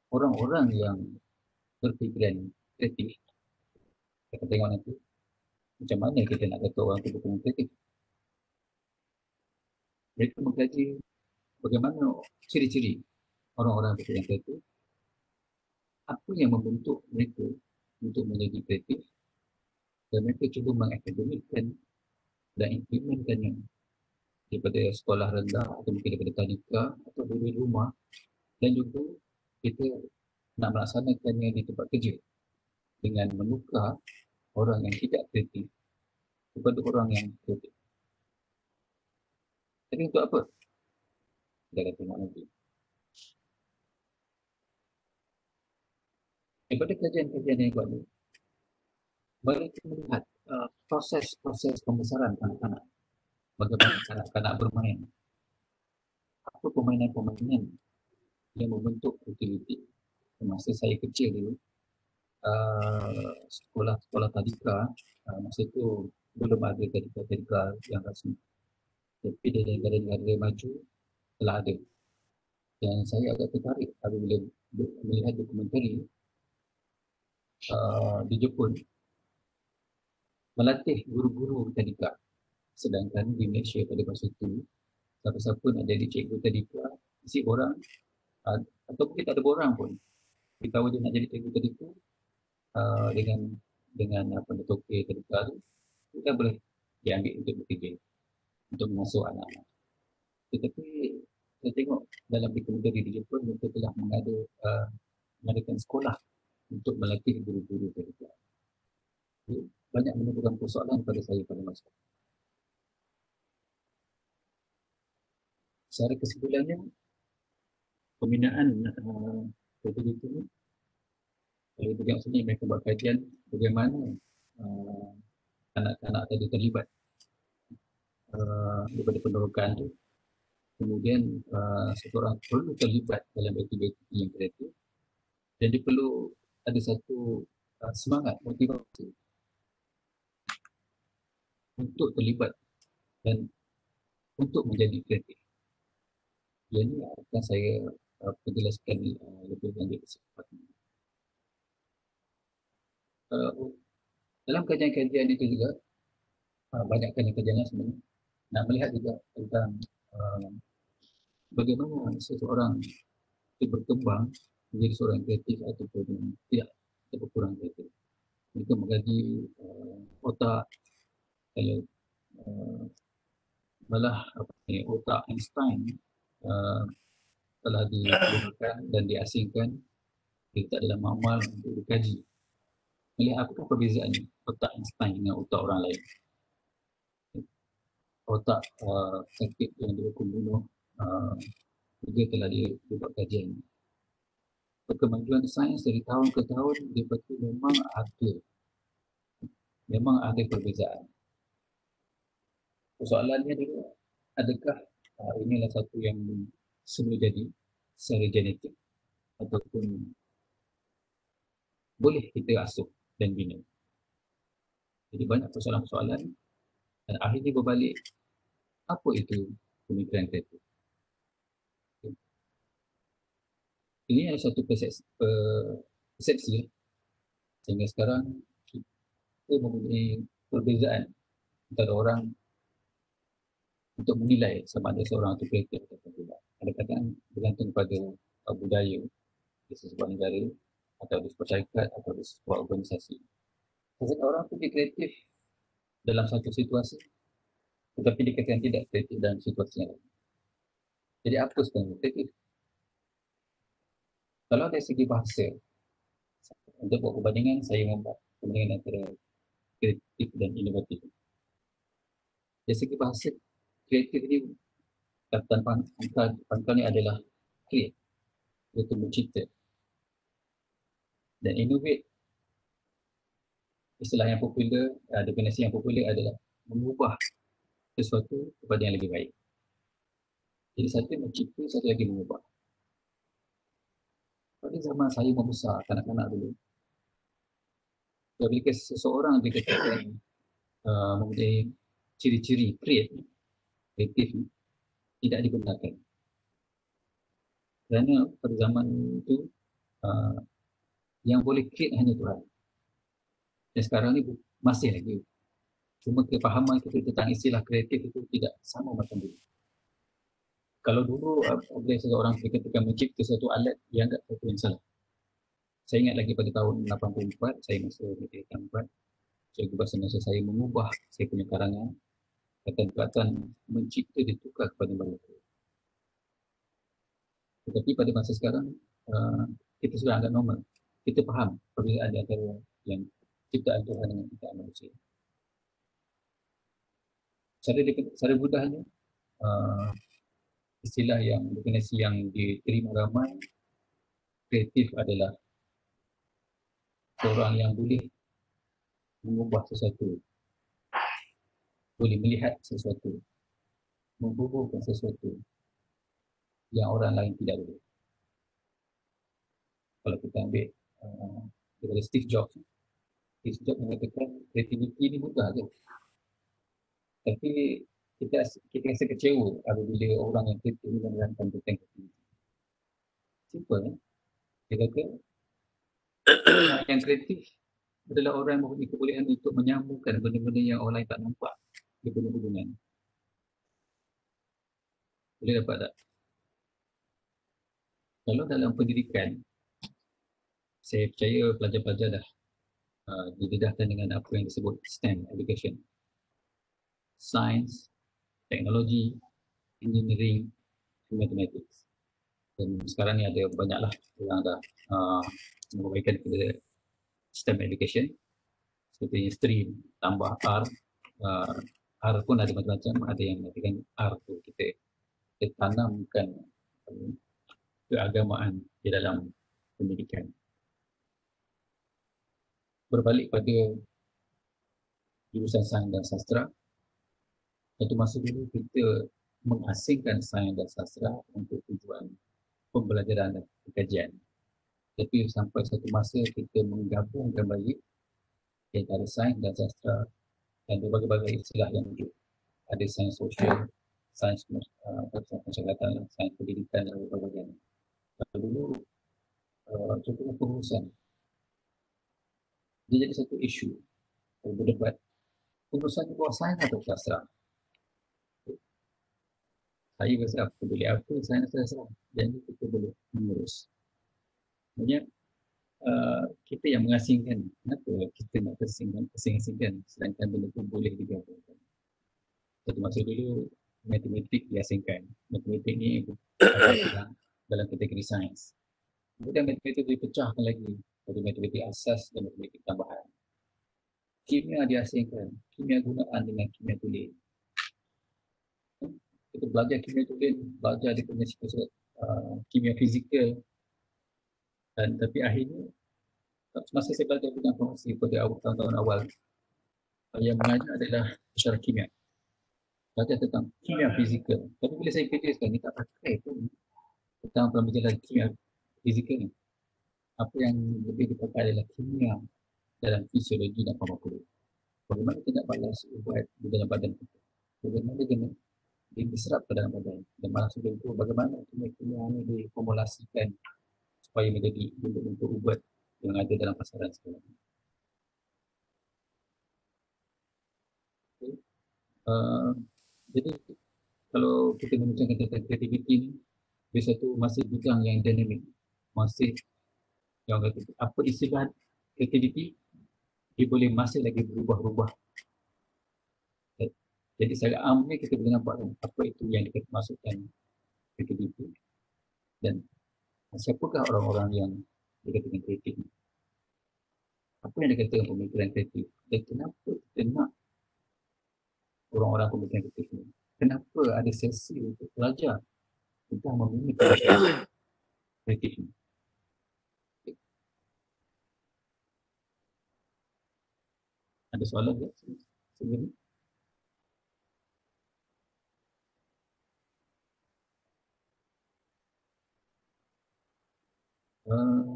orang-orang yang berfikiran kreatif. Kita tengok nanti macam mana kita nak kata orang itu berfikiran kreatif. Mereka mengkaji bagaimana ciri-ciri orang-orang berfikiran kreatif, apa yang membentuk mereka untuk menjadi kreatif, dan mereka cuba mengakademikkan dan implementkannya daripada sekolah rendah atau mungkin daripada tadika atau dari rumah, dan juga kita nak melaksanakannya di tempat kerja dengan menukar orang yang tidak kreatif kepada orang yang kreatif. Jadi untuk apa? Kita akan tengok nanti. Daripada kajian-kajian yang buat ni, mereka melihat proses-proses pembesaran anak-anak bagaimana kanak-kanak bermain, apa permainan-permainan yang membentuk kreativiti. Masa saya kecil dulu, sekolah-sekolah tadika, masa itu belum ada tadika yang rasmi. Tapi di negara-negara maju telah ada. Dan saya agak tertarik apabila melihat dokumentari di Jepun melatih guru-guru tadika. Sedangkan di Malaysia pada masa itu, siapa-siapa nak jadi cikgu tadika, mesti orang, atau mungkin tak ada orang pun, kita tahu dia nak jadi cikgu tadika, dengan apa toke tadika tu, kita boleh diambil untuk bekerja, untuk mengasuh anak-anak. Tetapi saya tengok dalam dokumentari di Jepun, mereka telah mengadakan sekolah untuk melatih guru-guru tadika. Banyak menimbulkan persoalan pada saya pada masa itu. Secara kesimpulannya, pembinaan strategi itu, kalau tengok sini mereka buat kajian bagaimana anak-anak tadi terlibat daripada pendidikan tu. Kemudian seseorang perlu terlibat dalam aktiviti yang kreatif dan dia perlu ada satu semangat, motivasi untuk terlibat dan untuk menjadi kreatif. Yang ini akan saya penjelaskan lebih lanjut kesempatan. Dalam kajian-kajian itu juga banyak kajian-kajian sebenarnya nak melihat juga tentang bagaimana seseorang itu berkembang menjadi seorang kreatif ataupun tidak, ataupun kurang kreatif. Mereka mengkaji otak, kalau malah otak Einstein telah digunakan dan diasingkan kita dalam amal untuk dikaji. Melihat apakah perbezaannya otak Einstein dengan otak orang lain. Otak sakit yang dihukum bunuh juga telah dibuat kajian. Perkemajuan sains dari tahun ke tahun dia betul memang ada perbezaan. Persoalannya juga, adakah inilah satu yang semula jadi secara genetik ataupun boleh kita asuh dan bina. Jadi banyak persoalan-persoalan dan akhirnya berbalik, apa itu pemikiran kreatif? Ini adalah satu persepsi sehingga sekarang kita mempunyai perbezaan antara orang untuk menilai sama ada seorang itu kreatif atau tidak. Kadang-kadang bergantung pada budaya di sebuah negara atau di sebuah syarikat atau di sebuah organisasi. Seseorang orang itu dia kreatif dalam satu situasi tetapi dikatakan tidak kreatif dalam situasi yang lain. Jadi apa sebenarnya kreatif? Kalau dari segi bahasa, untuk buat perbandingan, saya membuat perbandingan antara kreatif dan inovatif. Dari segi bahasa, kreatif ini, kata pangkal ni adalah create, iaitu mencipta. Dan innovate, istilah yang popular, definisi yang popular adalah mengubah sesuatu kepada yang lebih baik. Jadi satu mencipta, satu lagi mengubah. Pada zaman saya membesar, kanak-kanak dulu, apabila seseorang dikatakan mempunyai ciri-ciri kreatif tidak digunakan. Kerana pada zaman itu yang boleh create hanya Tuhan. Dan sekarang ni masih lagi. Cuma kefahaman kita tentang istilah kreatif itu tidak sama macam dulu. Kalau dulu apabila seseorang dikatakan mencipta satu alat, dia anggap satu yang salah. Saya ingat lagi pada tahun 84, saya masuk di tahun 4, cikgu bahasa Malaysia saya mengubah saya punya karangan, kata-kata mencipta ditukar kepada mereka. Tetapi pada masa sekarang, kita sudah anggap normal. Kita faham perbezaan antara yang ciptaan Tuhan dengan ciptaan manusia. Secara mudahnya, istilah yang definisi yang diterima ramai, kreatif adalah seorang yang boleh mengubah sesuatu, boleh melihat sesuatu membubuhkan sesuatu yang orang lain tidak boleh. Kalau kita ambil daripada Steve Jobs mengatakan kreativiti ini mudah je. Tapi kita rasa kecewa apabila orang yang kreatif menerangkan tentang kreativiti. Simple kan? Dia kata orang yang kreatif adalah orang yang mempunyai kebolehan untuk menyambungkan benda-benda yang orang lain tak nampak di hubungan. Boleh dapat tak? Kalau dalam pendidikan, saya percaya pelajar-pelajar dah didedahkan dengan apa yang disebut STEM education. Science, teknologi, engineering, mathematics. Dan sekarang ni ada banyaklah yang dah mengubahkan kepada STEM education. Seperti stream, tambah R. R pun ada macam-macam. Ada yang mengatakan R tu kita tanamkan keagamaan di dalam pendidikan. Berbalik pada jurusan sains dan sastra, satu masa dulu kita mengasingkan sains dan sastra untuk tujuan pembelajaran dan kajian. Tapi sampai satu masa kita menggabungkan balik antara sains dan sastra dan berbagai-bagai istilah yang ada. Ada sains sosial, sains masyarakat, sains pendidikan dan berbagai-bagai. Dulu contohnya pengurusan. Dia jadi satu isu berdebat. Pengurusan di bawah sains atau sastra? Saya rasa apa boleh apa sains sastra. Jadi kita boleh mengurus. Maksudnya kita yang mengasingkan. Kenapa kita nak asing-asingkan sedangkan benda itu boleh digabungkan? Satu masa dulu matematik diasingkan. Matematik ni dalam kategori sains. Kemudian matematik itu dipecahkan lagi. Ada matematik asas dan matematik tambahan. Kimia diasingkan. Kimia gunaan dengan kimia tulen. Kita belajar kimia tulen, belajar dia punya kimia fizikal. Dan tapi akhirnya semasa saya belajar bidang farmasi pada tahun-tahun awal, yang mengajar adalah secara kimia. Belajar tentang kimia fizikal. Tapi bila saya kerja sekarang ni tak pakai pun tentang pelajaran kimia fizikal ni. Apa yang lebih dipakai adalah kimia dalam fisiologi dan farmakologi. Bagaimana kita nak balas ubat di dalam badan kita? Bagaimana dia diserap ke dalam badan? Dan malah sebelum itu, bagaimana kimia ini diformulasikan supaya menjadi bentuk-bentuk ubat yang ada dalam pasaran sekarang. Okay. Jadi kalau kita membincangkan tentang kreativiti ni, dia satu masih bidang yang dinamik, masih yang kata apa istilah kreativiti, dia boleh masih lagi berubah-ubah. Jadi secara amnya kita boleh nampak apa itu yang dimaksudkan kreativiti dan siapakah orang-orang yang dikatakan kreatif. Apa yang dikatakan pemikiran kreatif dan kenapa kita nak orang-orang pemikiran kreatif ni? Kenapa ada sesi untuk belajar tentang memiliki kreatif ni? Ada soalan tak sebelum ni?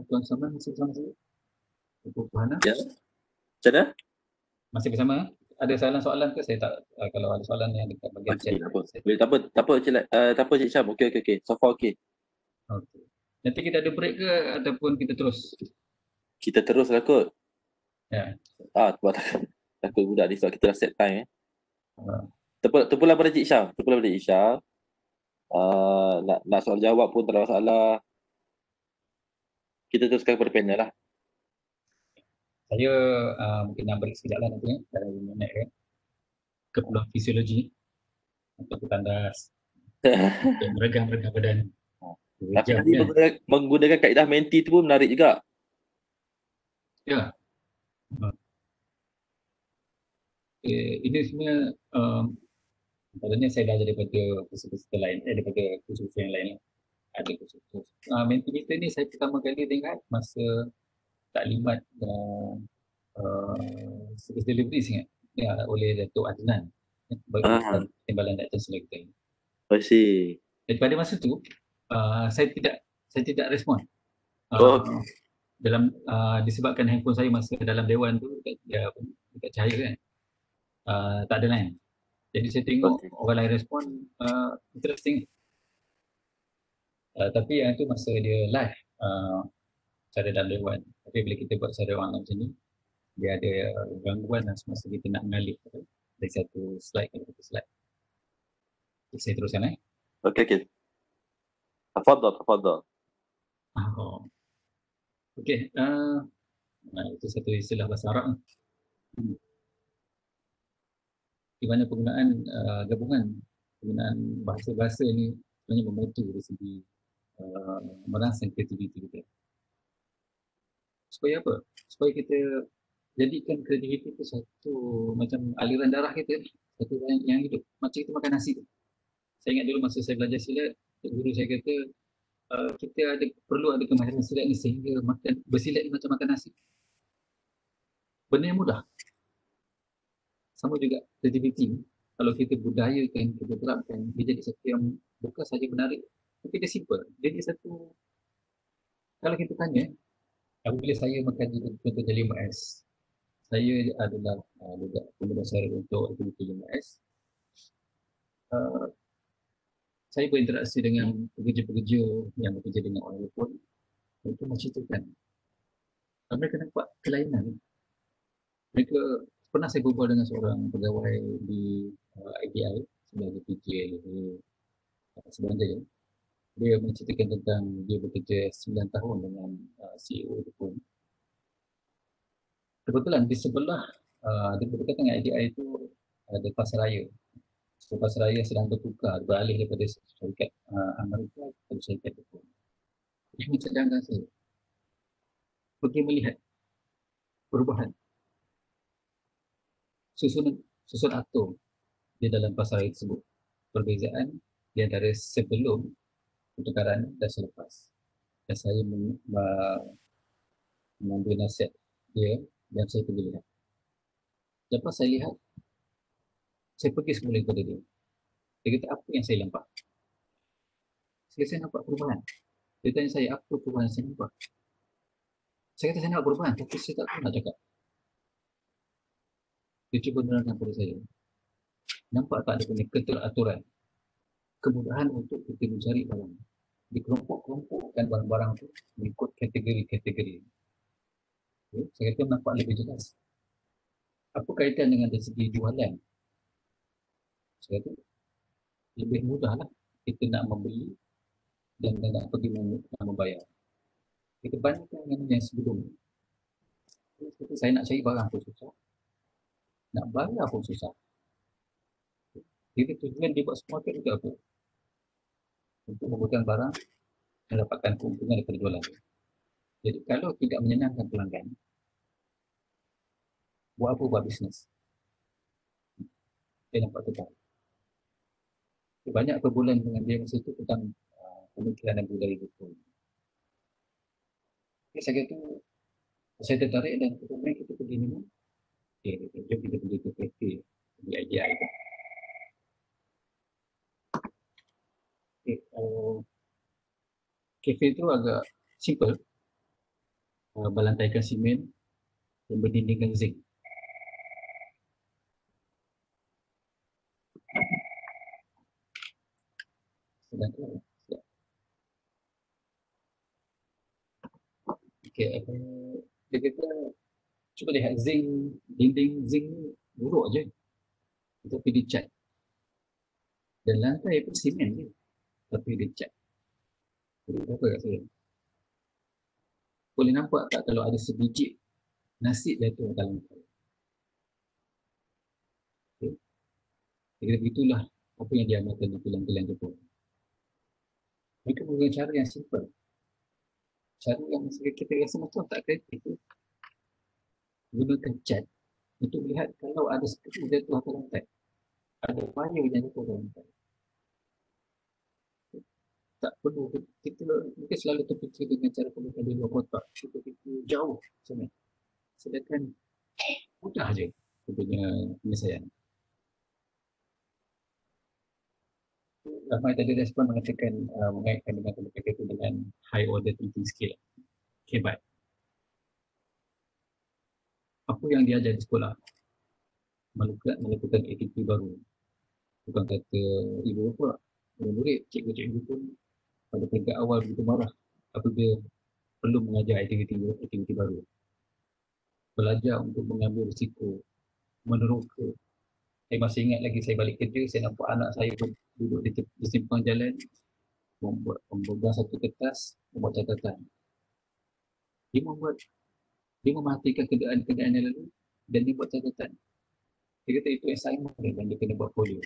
Tuan Saman masih bersama saya? Ibu Hana? Ya. Macam mana? Masih bersama? Ada soalan ke? Saya tak, kalau ada soalan yang dekat bagian chat. Boleh, tak apa Cik Syam. Okey. So far okey. Okey. Nanti kita ada break ke ataupun kita terus? Kita terus lah kot. Ya. Sebab takut budak ni sebab kita dah set time. Terpulang pada Cik Syam. Nak soal jawab pun tak ada masalah. Kita teruskan kepada panel lah. Saya mungkin nak break sekejap lah nanti dalam 5 minit ke. Ke peluang fisiologi untuk tandas. Meregang-regang badan. Tapi nanti menggunakan kaedah menti tu pun menarik juga. Ya. Ini sebenarnya maksudnya saya belajar daripada kursus-kursus lain, daripada kursus yang lain. Ada kursus. Mentimeter ni saya pertama kali dengar masa taklimat service delivery ingat oleh Datuk Adnan bagi timbalan Datuk Selektor. I see. Jadi pada masa tu saya tidak respon. Oh, Disebabkan handphone saya masa dalam dewan tu dekat cahaya kan, tak ada line. Jadi saya tengok okay. orang lain respon, interesting. Tapi yang tu masa dia live, cara dalam dewan. Tapi bila kita buat secara online macam ni, dia ada gangguan lah semasa kita nak mengalih dari satu slide ke satu slide. Okay, saya teruskan Okay, okay. تفضل تفضل. Oh. Okay, itu satu istilah bahasa Arab. Di mana penggunaan penggunaan bahasa-bahasa ni sebenarnya membantu dari segi merangsang kreativiti kita. Supaya apa? Supaya kita jadikan kreativiti itu satu macam aliran darah kita, satu yang hidup. Macam kita makan nasi tu. Saya ingat dulu masa saya belajar silat, guru saya kata kita perlu ada kemahiran silat ni sehingga bersilat ni macam makan nasi. Benda yang mudah. Sama juga kreativiti. Kalau kita budayakan, kita terapkan, dia jadi satu yang bukan saja menarik, tapi dia simple. Dia jadi satu, kalau kita tanya, apabila saya mengkaji contoh 5S, saya adalah juga pengguna saya untuk aktiviti 5S. Saya berinteraksi dengan pekerja-pekerja yang bekerja dengan orang Jepun untuk menceritakan. Mereka nampak kelainan. Mereka pernah saya berbual dengan seorang pegawai di IBI sebagai PJ di Sebenarnya dia menceritakan tentang dia bekerja 9 tahun dengan CEO Jepun. Kebetulan di sebelah dia berdekatan dengan IDI itu ada pasaraya. So, pasaraya sedang beralih daripada syarikat Amerika kepada syarikat Jepun. Dia mencadangkan saya pergi melihat perubahan susun atom di dalam pasaraya tersebut. Perbezaan di antara sebelum pertukaran dan selepas. Dan saya mengambil nasihat dia dan saya pergi lihat. Lepas saya lihat, saya pergi semula kepada dia. Dia kata, apa yang saya nampak? Saya nampak perubahan. Dia tanya saya, apa perubahan yang saya nampak? Saya kata, saya nampak perubahan, tapi saya tak tahu nak cakap. Dia cuba menerangkan kepada saya. Nampak tak ada punya keteraturan? Kemudahan untuk kita mencari barang. Dikelompok-kelompokkan barang-barang itu mengikut kategori-kategori. Okay. Saya kata nampak lebih jelas. Apa kaitan dengan dari segi jualan? Saya kata, lebih mudahlah kita nak membeli dan nak pergi membayar. Kita bandingkan dengan yang sebelum. Saya nak cari barang pun susah. Nak bayar pun susah. Jadi tujuan dia buat supermarket untuk apa? Untuk membuatkan barang mendapatkan keuntungan daripada jualan. Jadi kalau tidak menyenangkan pelanggan, buat apa buat bisnes? Dia nampak tetap. Banyak perbulan dengan dia masa itu tentang pemikiran dan budaya Jepun. Saya kata, saya tertarik dan kemudian kita pergi minum. Jom kita pergi ke kafe di IDI itu. Kafe itu agak simple. Berlantaikan simen dan berdindingkan zinc. Sedangkan okay, dia kata cuba lihat zinc, dinding zinc buruk je, tapi dicat. Dan lantai pun simen je, tapi dicat. Jadi apa kat saya? Boleh nampak tak kalau ada sebiji nasi jatuh dalam lantai? Okay. Jadi begitulah apa yang diamalkan di kilang-kilang Jepun. Mereka menggunakan cara yang simple. Cara yang kita rasa macam tak kreatif. Gunakan cat untuk melihat kalau ada skru jatuh atas lantai. Ada wire yang jatuh atas lantai. Tak perlu kita mungkin selalu terfikir dengan cara penggunaan di luar kotak. Kita fikir jauh sebenarnya. Sedangkan mudah je kita punya penyelesaian. ramai tadi respon mengatakan mengaitkan dengan topik itu dengan high order thinking skill. Okay, baik. Apa yang diajar di sekolah? Melakukan aktiviti baru. Bukan kata ibu bapa, murid, cikgu-cikgu pun pada peringkat awal begitu marah apabila perlu mengajar aktiviti baru. Belajar untuk mengambil risiko, meneroka. Saya masih ingat lagi saya balik kerja, saya nampak anak saya duduk di simpang jalan, mempegang satu kertas, membuat catatan. Dia mematikan keadaan yang lalu dan dia buat catatan. Dia kata itu assignment dia dan dia kena buat folio.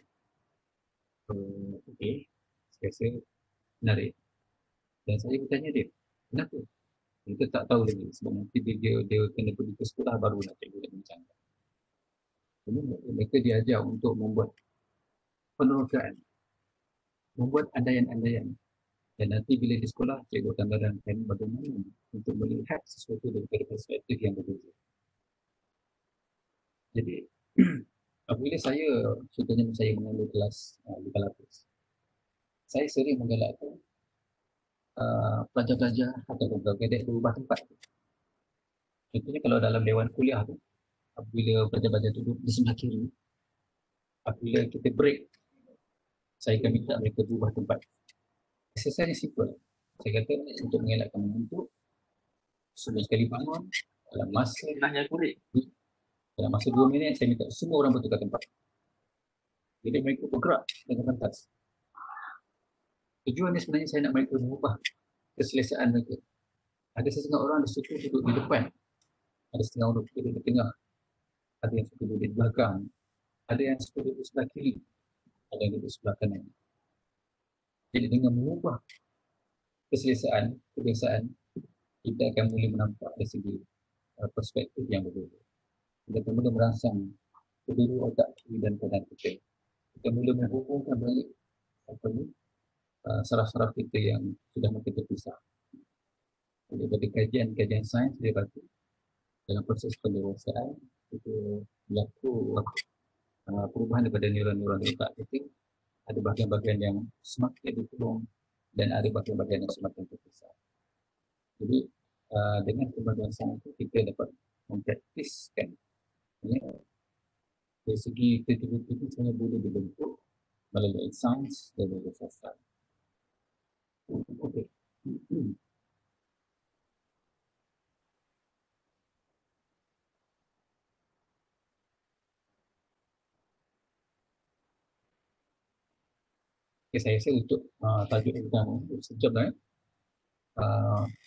Okey, saya rasa menarik. Dan saya bertanya dia, kenapa? Kita tak tahu lagi sebab nanti dia kena pergi ke sekolah baru nak cikgu nak bincangkan. Jadi mereka diajar untuk membuat penerokaan, membuat andaian-andaian. Dan nanti bila di sekolah, cikgu akan menerangkan bagaimana untuk melihat sesuatu daripada perspektif yang berbeza. Jadi, apabila contohnya saya mengambil kelas buka lapis, saya sering menggalakkan pelajar-pelajar atau pegawai berubah tempat. Contohnya kalau dalam dewan kuliah tu, apabila pelajar-pelajar duduk di sebelah kiri, apabila kita break, saya akan minta mereka berubah tempat. Exercise ni simple. Saya kata untuk mengelakkan mengantuk, sebelum sekali bangun, dalam masa 2 minit, saya minta semua orang bertukar tempat. Jadi mereka bergerak dengan pantas. Tujuan ni sebenarnya saya nak mereka mengubah keselesaan mereka. Ada setengah orang yang suka duduk di depan, ada setengah orang suka duduk di tengah, ada yang suka duduk di belakang, ada yang suka duduk di sebelah kiri, ada yang duduk di sebelah kanan. Jadi dengan mengubah kebiasaan, kita akan mula menampak dari segi perspektif yang berbeza. Kita akan mula merangsang kedua otak kiri dan kanan kita. Kita mula menghubungkan balik saraf-saraf kita yang sudah mungkin terpisah. Daripada kajian sains dia berlaku dalam proses pendewasaan itu berlaku perubahan daripada neuron-neuron di otak kita. Ada bahagian-bahagian yang semakin ditolong dan ada bahagian-bahagian yang semakin terpisah. Jadi dengan kemajuan sains itu kita dapat mempraktiskan dari segi kreativiti itu sebenarnya boleh dibentuk melalui sains dan melalui sastra. Okey. Okay, saya rasa untuk tajuk utama sejam dah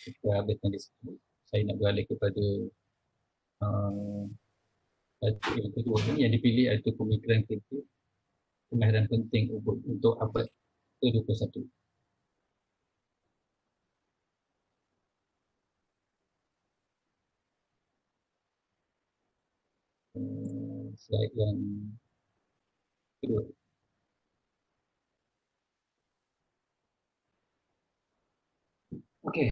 kita habiskan di sini. Saya nak beralih kepada tajuk yang kedua ni yang dipilih iaitu pemikiran kreatif, kemahiran penting untuk abad ke-21. Slide yang kedua. Okey.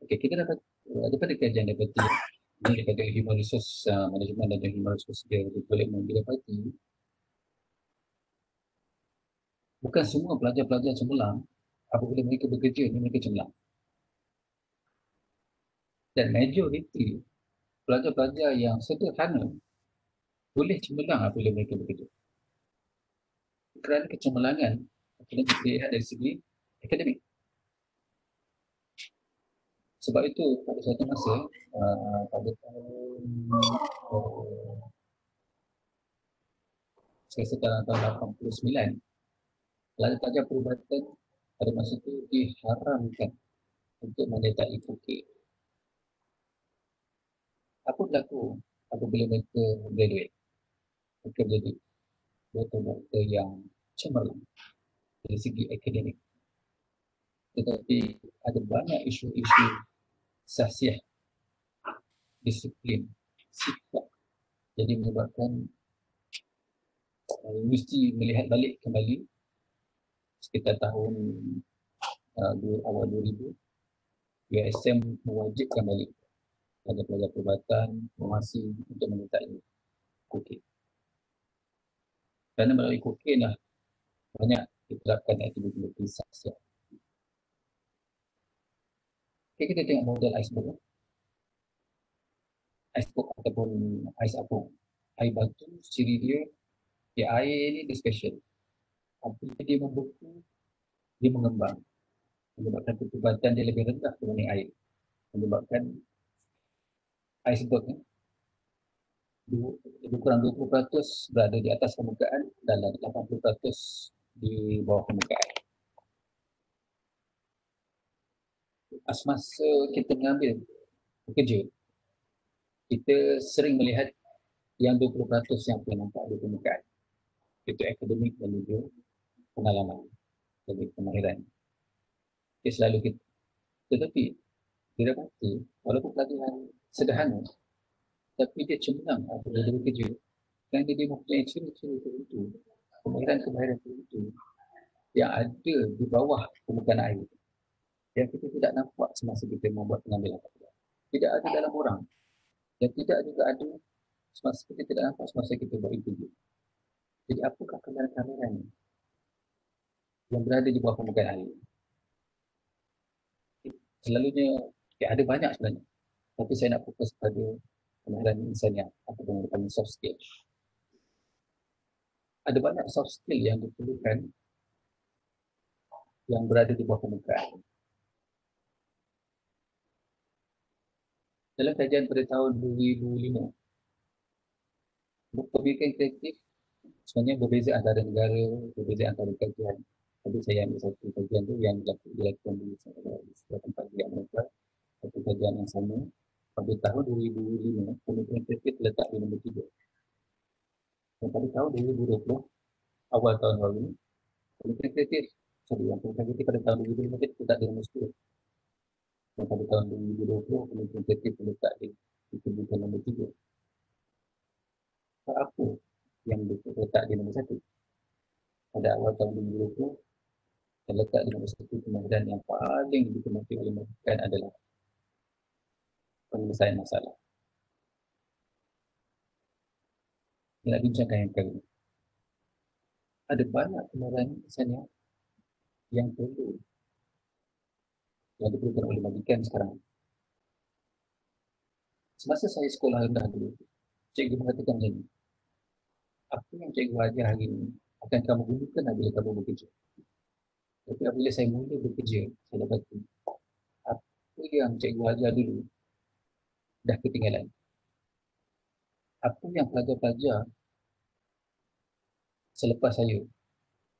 Okey, kita dapat daripada kajian dapati daripada Human Resource Management dan Human Resource Development didapati bukan semua pelajar-pelajar cemerlang apabila mereka bekerja ni mereka cemerlang. Dan majoriti pelajar-pelajar yang sederhana boleh cemerlang apabila mereka bekerja. Kerana kecemerlangan kita dilihat dari segi akademik. Sebab itu pada suatu masa pada tahun saya rasa tahun 89 pelajar-pelajar perubatan pada masa itu diharamkan untuk menyertai UK. Apa berlaku apabila mereka graduate? Mereka menjadi doktor-doktor yang cemerlang dari segi akademik. Tetapi ada banyak isu-isu sahsiah, disiplin, sikap. Jadi menyebabkan mesti melihat balik kembali sekitar tahun awal 2000 USM mewajibkan balik pada pelajar perubatan, formasi untuk menyertai UK. Kerana melalui kokain lah banyak diterapkan aktiviti seks. Okay, kita tengok model iceberg. Iceberg ataupun ais apung. Air batu, ciri dia, air ni dia special. Apabila dia membeku, dia mengembang. Menyebabkan ketubatan dia lebih rendah dibanding air. Menyebabkan iceberg ni lebih kurang 20% berada di atas permukaan dan 80% di bawah permukaan. Semasa kita mengambil bekerja, kita sering melihat yang 20% yang boleh nampak di permukaan. Itu akademik dan juga pengalaman dan kemahiran. Dia selalu kita. Tetapi dia dapati walaupun pelatihan sederhana, tapi dia cemerlang apabila dia bekerja. Dan dia mempunyai ciri-ciri tertentu, kemahiran-kemahiran tertentu yang ada di bawah permukaan air yang kita tidak nampak semasa kita membuat pengambilan. Tidak ada dalam orang dan tidak juga ada semasa kita tidak nampak semasa kita buat interview. Jadi apakah kemahiran-kemahiran yang berada di bawah permukaan air? Selalunya ada banyak sebenarnya, tapi saya nak fokus pada kemahiran insaniah ataupun paling soft skill. Ada banyak soft skill yang diperlukan yang berada di bawah permukaan. Dalam kajian pada tahun 2005, pemikiran kreatif sebenarnya berbeza antara negara, berbeza antara kajian. Tapi saya ambil satu kajian tu yang dilakukan di sebuah tempat yang mereka, satu kajian yang sama. Pada tahun 2005, pemikiran kreatif terletak di nombor 3. Dan pada tahun 2020, awal tahun baru, pemikiran kreatif, yang pemikiran kreatif pada tahun 2005 terletak di nombor 10. Dan pada tahun 2020, pemikiran kreatif terletak di kedudukan nombor 3. Apa yang terletak di nombor 1? Pada awal tahun 2020, terletak di nombor 1 kemahiran yang paling dikenali oleh masyarakat adalah penyelesaian masalah. Kita nak bincangkan yang kali ini. Ada banyak kemahiran insaniah yang perlu yang diperlukan oleh majikan sekarang. Semasa saya sekolah rendah dulu, cikgu mengatakan macam ni, apa yang cikgu ajar hari ini akan kamu gunakan apabila kamu bekerja. Tapi apabila saya mula bekerja, saya dapati apa yang cikgu ajar dulu dah ketinggalan. Apa yang pelajar-pelajar selepas saya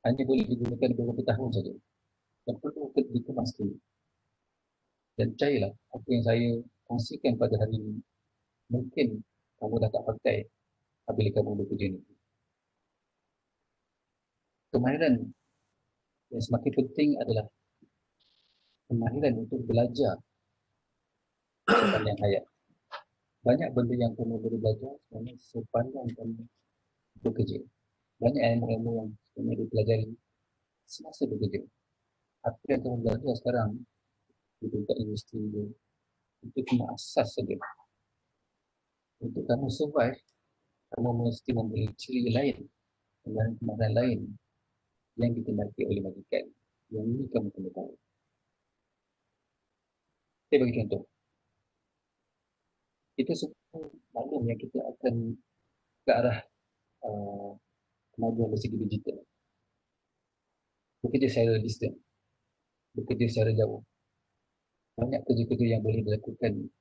hanya boleh digunakan beberapa tahun saja dan perlu dikemas dulu. Dan percayalah, apa yang saya kongsikan pada hari ini mungkin kamu dah tak pakai apabila kamu bekerja ni. Kemahiran yang semakin penting adalah kemahiran untuk belajar sepanjang hayat. Banyak benda yang kamu boleh belajar sebenarnya sepanjang kamu bekerja. Banyak ilmu-ilmu yang sebenarnya dipelajari semasa bekerja. Apa yang kamu belajar sekarang di tingkat universiti itu cuma asas saja. Untuk kamu survive, kamu mesti memberi ciri lain dan kemahiran lain yang ditindaki oleh majikan. Yang ini kamu kena tahu. Saya bagi contoh. Kita semua maklum yang kita akan ke arah kemajuan dari segi digital. Bekerja secara distance, bekerja secara jauh. Banyak kerja-kerja yang boleh dilakukan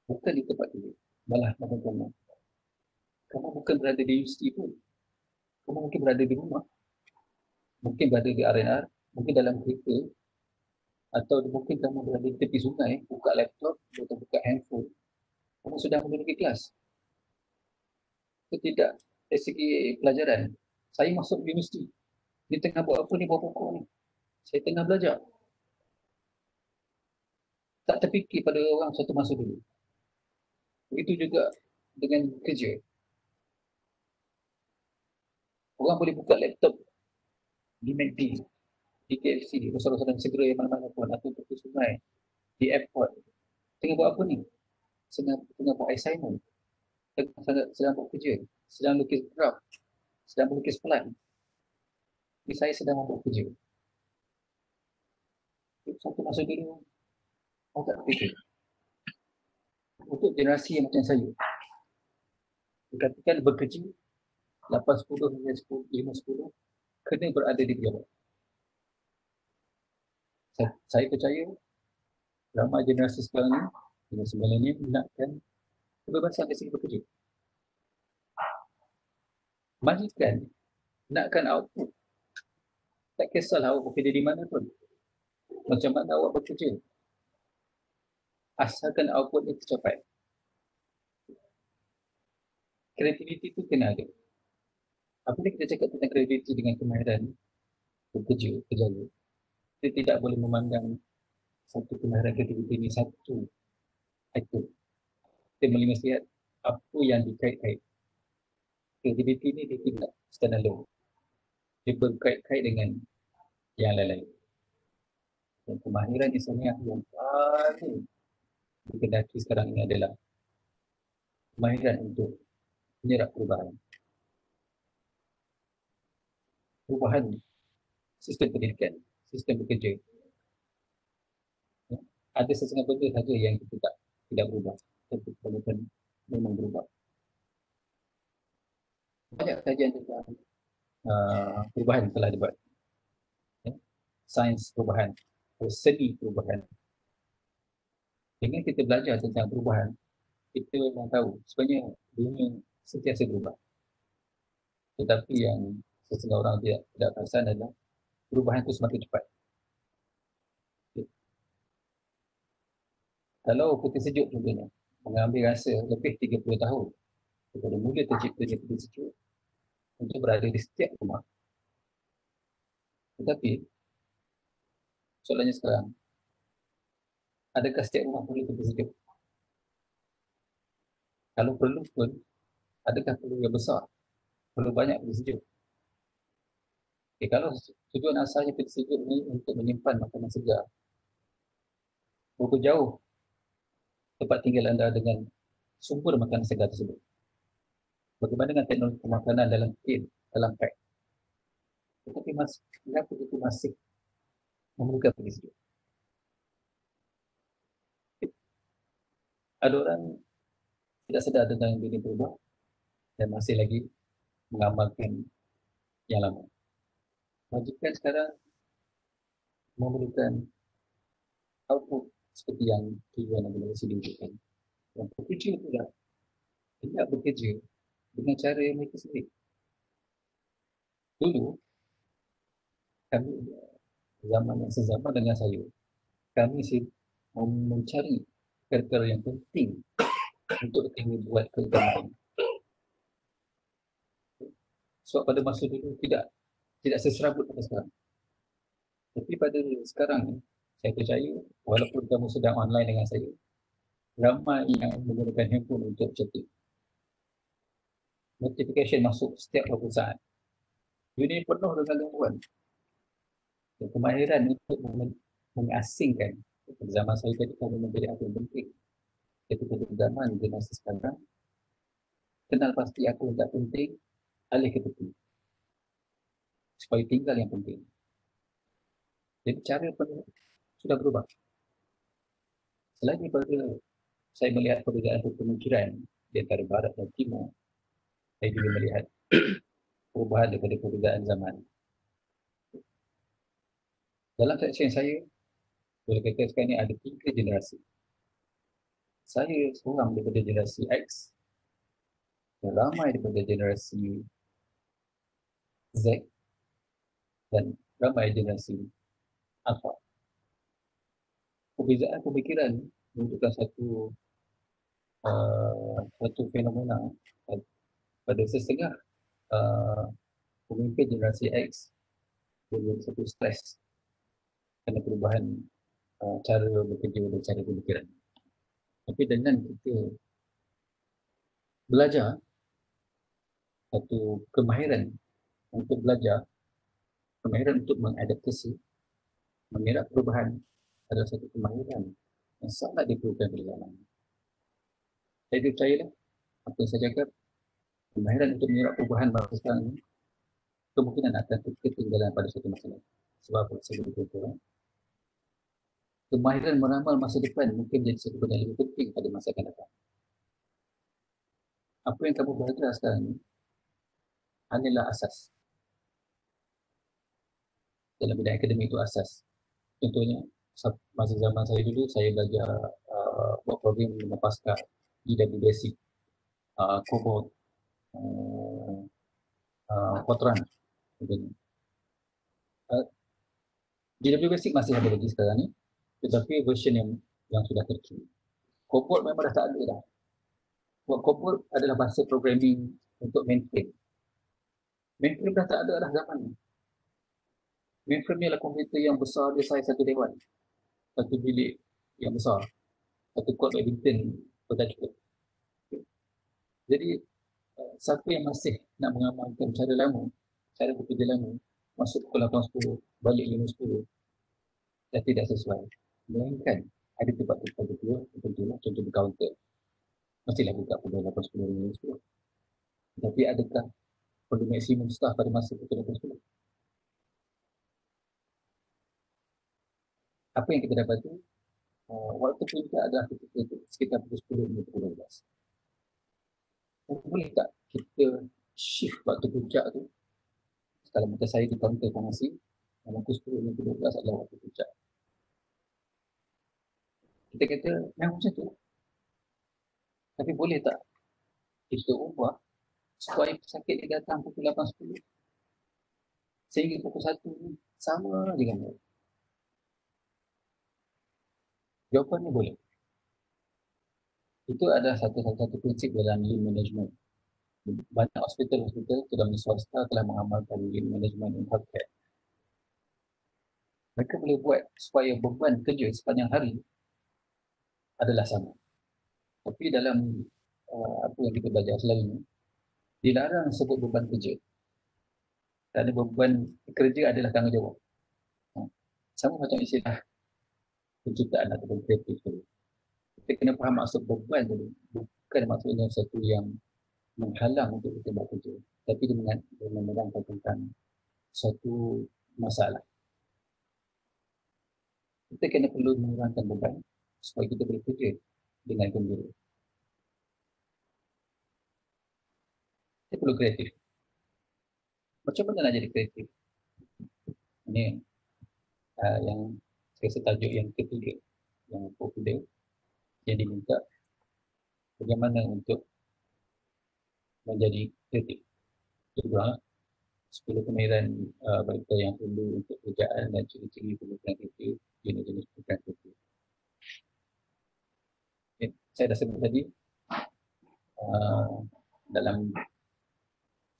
bukan di tempat kerja, malah kamu bukan berada di universiti pun. Kamu mungkin berada di rumah, mungkin berada di R&R, mungkin dalam kereta, atau mungkin kamu berada di tepi sungai, buka laptop atau buka handphone. Kamu sudah memiliki kelas. Itu tidak dari segi pelajaran. Saya masuk universiti. Di tengah buat apa ni, buat pokok ni. Saya tengah belajar. Tak terfikir pada orang satu masa dulu. Begitu juga dengan kerja. Orang boleh buka laptop di McD, di KFC, di restoran-restoran segera yang mana-mana pun, atau tepi sungai, di airport. Tengah buat apa ni? Tengah buat assignment. Sedang buat kerja. Sedang lukis draft. sedang melukis pelan. Tapi saya sedang membuat kerja. Satu masa dulu, agak fikir. Untuk generasi yang macam saya, dikatakan bekerja 8-10 hingga 5-10, kena berada di pejabat. Saya percaya ramai generasi sekarang ni, generasi milenial nakkan kebebasan dari segi bekerja. Majikan nakkan output. Tak kisahlah awak bekerja di mana pun. Macam mana awak bekerja. Asalkan output ni tercapai. Kreativiti tu kena ada. Apabila kita cakap tentang kreativiti dengan kemahiran bekerja, kerjaya, kita tidak boleh memandang satu kemahiran kreativiti ini satu item. Kita boleh melihat apa yang dikait-kait. Kreativiti ini dia tidak standalone. Dia berkait-kait dengan yang lain-lain. Dan kemahiran insaniah yang paling dikendaki sekarang ini adalah kemahiran untuk menyerap perubahan. Perubahan sistem pendidikan, sistem bekerja. Ada sesetengah benda saja yang kita tidak berubah. Tapi kebanyakan memang berubah. Banyak kajian tentang perubahan telah dibuat. Sains perubahan, seni perubahan. Dengan kita belajar tentang perubahan, kita memang tahu sebenarnya dunia sentiasa berubah. Tetapi yang setengah orang tidak perasan adalah perubahan itu semakin cepat. Kalau putih sejuk contohnya, mengambil rasa lebih 30 tahun daripada mula terciptanya putih sejuk untuk berada di setiap rumah. Tetapi soalannya sekarang, adakah setiap rumah perlu putih sejuk? Kalau perlu pun, adakah perlu yang besar? Perlu banyak putih sejuk? Kalau tujuan asalnya putih sejuk ini untuk menyimpan makanan segar, berapa jauh tempat tinggal anda dengan sumber makanan segar tersebut? Bagaimana dengan teknologi pemakanan dalam tin, dalam pack? Tetapi kenapa itu masih memerlukan putih sejuk? Ada orang tidak sedar tentang dunia berubah dan masih lagi mengamalkan yang lama. Majikan sekarang memerlukan output seperti yang tujuan Nabi Muhammad tunjukkan. Yang bekerja pula tidak bekerja dengan cara yang mereka sendiri. Dulu, kami zaman yang sezaman dengan saya, kami mencari perkara yang penting untuk kami buat keagamaan. Sebab pada masa dulu tidak seserabut pada sekarang. Tapi pada sekarang ni, saya percaya walaupun kamu sedang online dengan saya, ramai yang menggunakan handphone untuk chatting. Notification masuk setiap beberapa saat. Dunia penuh dengan gangguan. Dan kemahiran untuk mengasingkan. Pada zaman saya tadi kalau menjadi apa yang penting. Ketika zaman generasi sekarang, kenal pasti apa yang tak penting, alih ke tepi. Supaya tinggal yang penting. Jadi cara pun sudah berubah. Selain daripada saya melihat perbezaan pemikiran di antara barat dan timur, saya juga melihat perubahan daripada perbezaan zaman. Dalam section saya, boleh kata sekarang ni ada 3 generasi. Saya seorang daripada generasi X dan ramai daripada generasi Z dan ramai generasi Alpha. Perbezaan pemikiran menunjukkan satu fenomena pada setengah pemimpin generasi X dengan satu stres kerana perubahan cara bekerja dan cara pemikiran. Tapi dengan kita belajar satu kemahiran untuk belajar, kemahiran untuk mengadaptasi, mengelak perubahan adalah satu kemahiran yang sangat diperlukan di zaman. Saya percayalah apa yang saya cakap, kemahiran untuk mengelak perubahan masa sekarang ini kemungkinan akan ketinggalan pada suatu masa lain. Sebab apa? Saya berkata, kemahiran meramal masa depan mungkin jadi satu benda yang lebih penting pada masa akan datang. Apa yang kamu belajar sekarang ini hanyalah asas. Dalam bidang akademik itu asas. Contohnya, masa zaman saya dulu, saya belajar buat program dengan Pascal, EW Basic, COBOL, Fortran. EW Basic masih ada lagi sekarang ni, tetapi version yang sudah terkini. COBOL memang dah tak ada dah. Buat COBOL adalah bahasa programming untuk mainframe. Mainframe dah tak ada dah zaman ni. Mainframe ni adalah komputer yang besar, dia saiz satu dewan. Satu bilik yang besar. Satu kod badminton pun tak cukup. Jadi, siapa yang masih nak mengamalkan cara lama, cara bekerja lama, masuk pukul 8.10, balik 5.10, dah tidak sesuai. Melainkan, ada tempat-tempat betul, contoh di kaunter. Mestilah buka pukul 8.10, 5.10. Tapi adakah perlu maksimum staff pada masa pukul 8.10? Apa yang kita dapati, waktu puncak adalah ketika itu, sekitar pukul 10 hingga pukul 12. Boleh tak kita shift waktu puncak tu? Kalau macam saya di kaunter farmasi, pukul 10 hingga pukul 12 adalah waktu puncak. Kita kata, memang macam tu. Tapi boleh tak kita ubah supaya pesakit dia datang pukul 8.10 sehingga pukul 1 sama dengan dia? Jawapannya boleh. Itu adalah satu prinsip dalam lean management. Banyak hospital-hospital, terutama swasta, telah mengamalkan lean management in healthcare. Mereka boleh buat supaya beban kerja sepanjang hari adalah sama. Tapi dalam apa yang kita belajar selalu, dilarang sebut beban kerja. Kerana beban kerja adalah tanggungjawab. Sama macam istilah penciptaan atau kreatif tadi. Kita kena faham maksud beban tadi. Bukan maksudnya satu yang menghalang untuk kita buat kerja. Tapi dia menerangkan tentang suatu masalah. Kita kena perlu mengurangkan beban supaya kita boleh kerja dengan gembira. Kita perlu kreatif. Macam mana nak jadi kreatif? Ini yang saya tajuk yang ketiga, yang popular, yang diminta bagaimana untuk menjadi kreatif. Kedua, 10 kemahiran mereka yang perlu untuk kerjaan dan ciri-ciri pemikiran kreatif, jenis-jenis pemikiran kreatif. Okay. Saya dah sebut tadi, dalam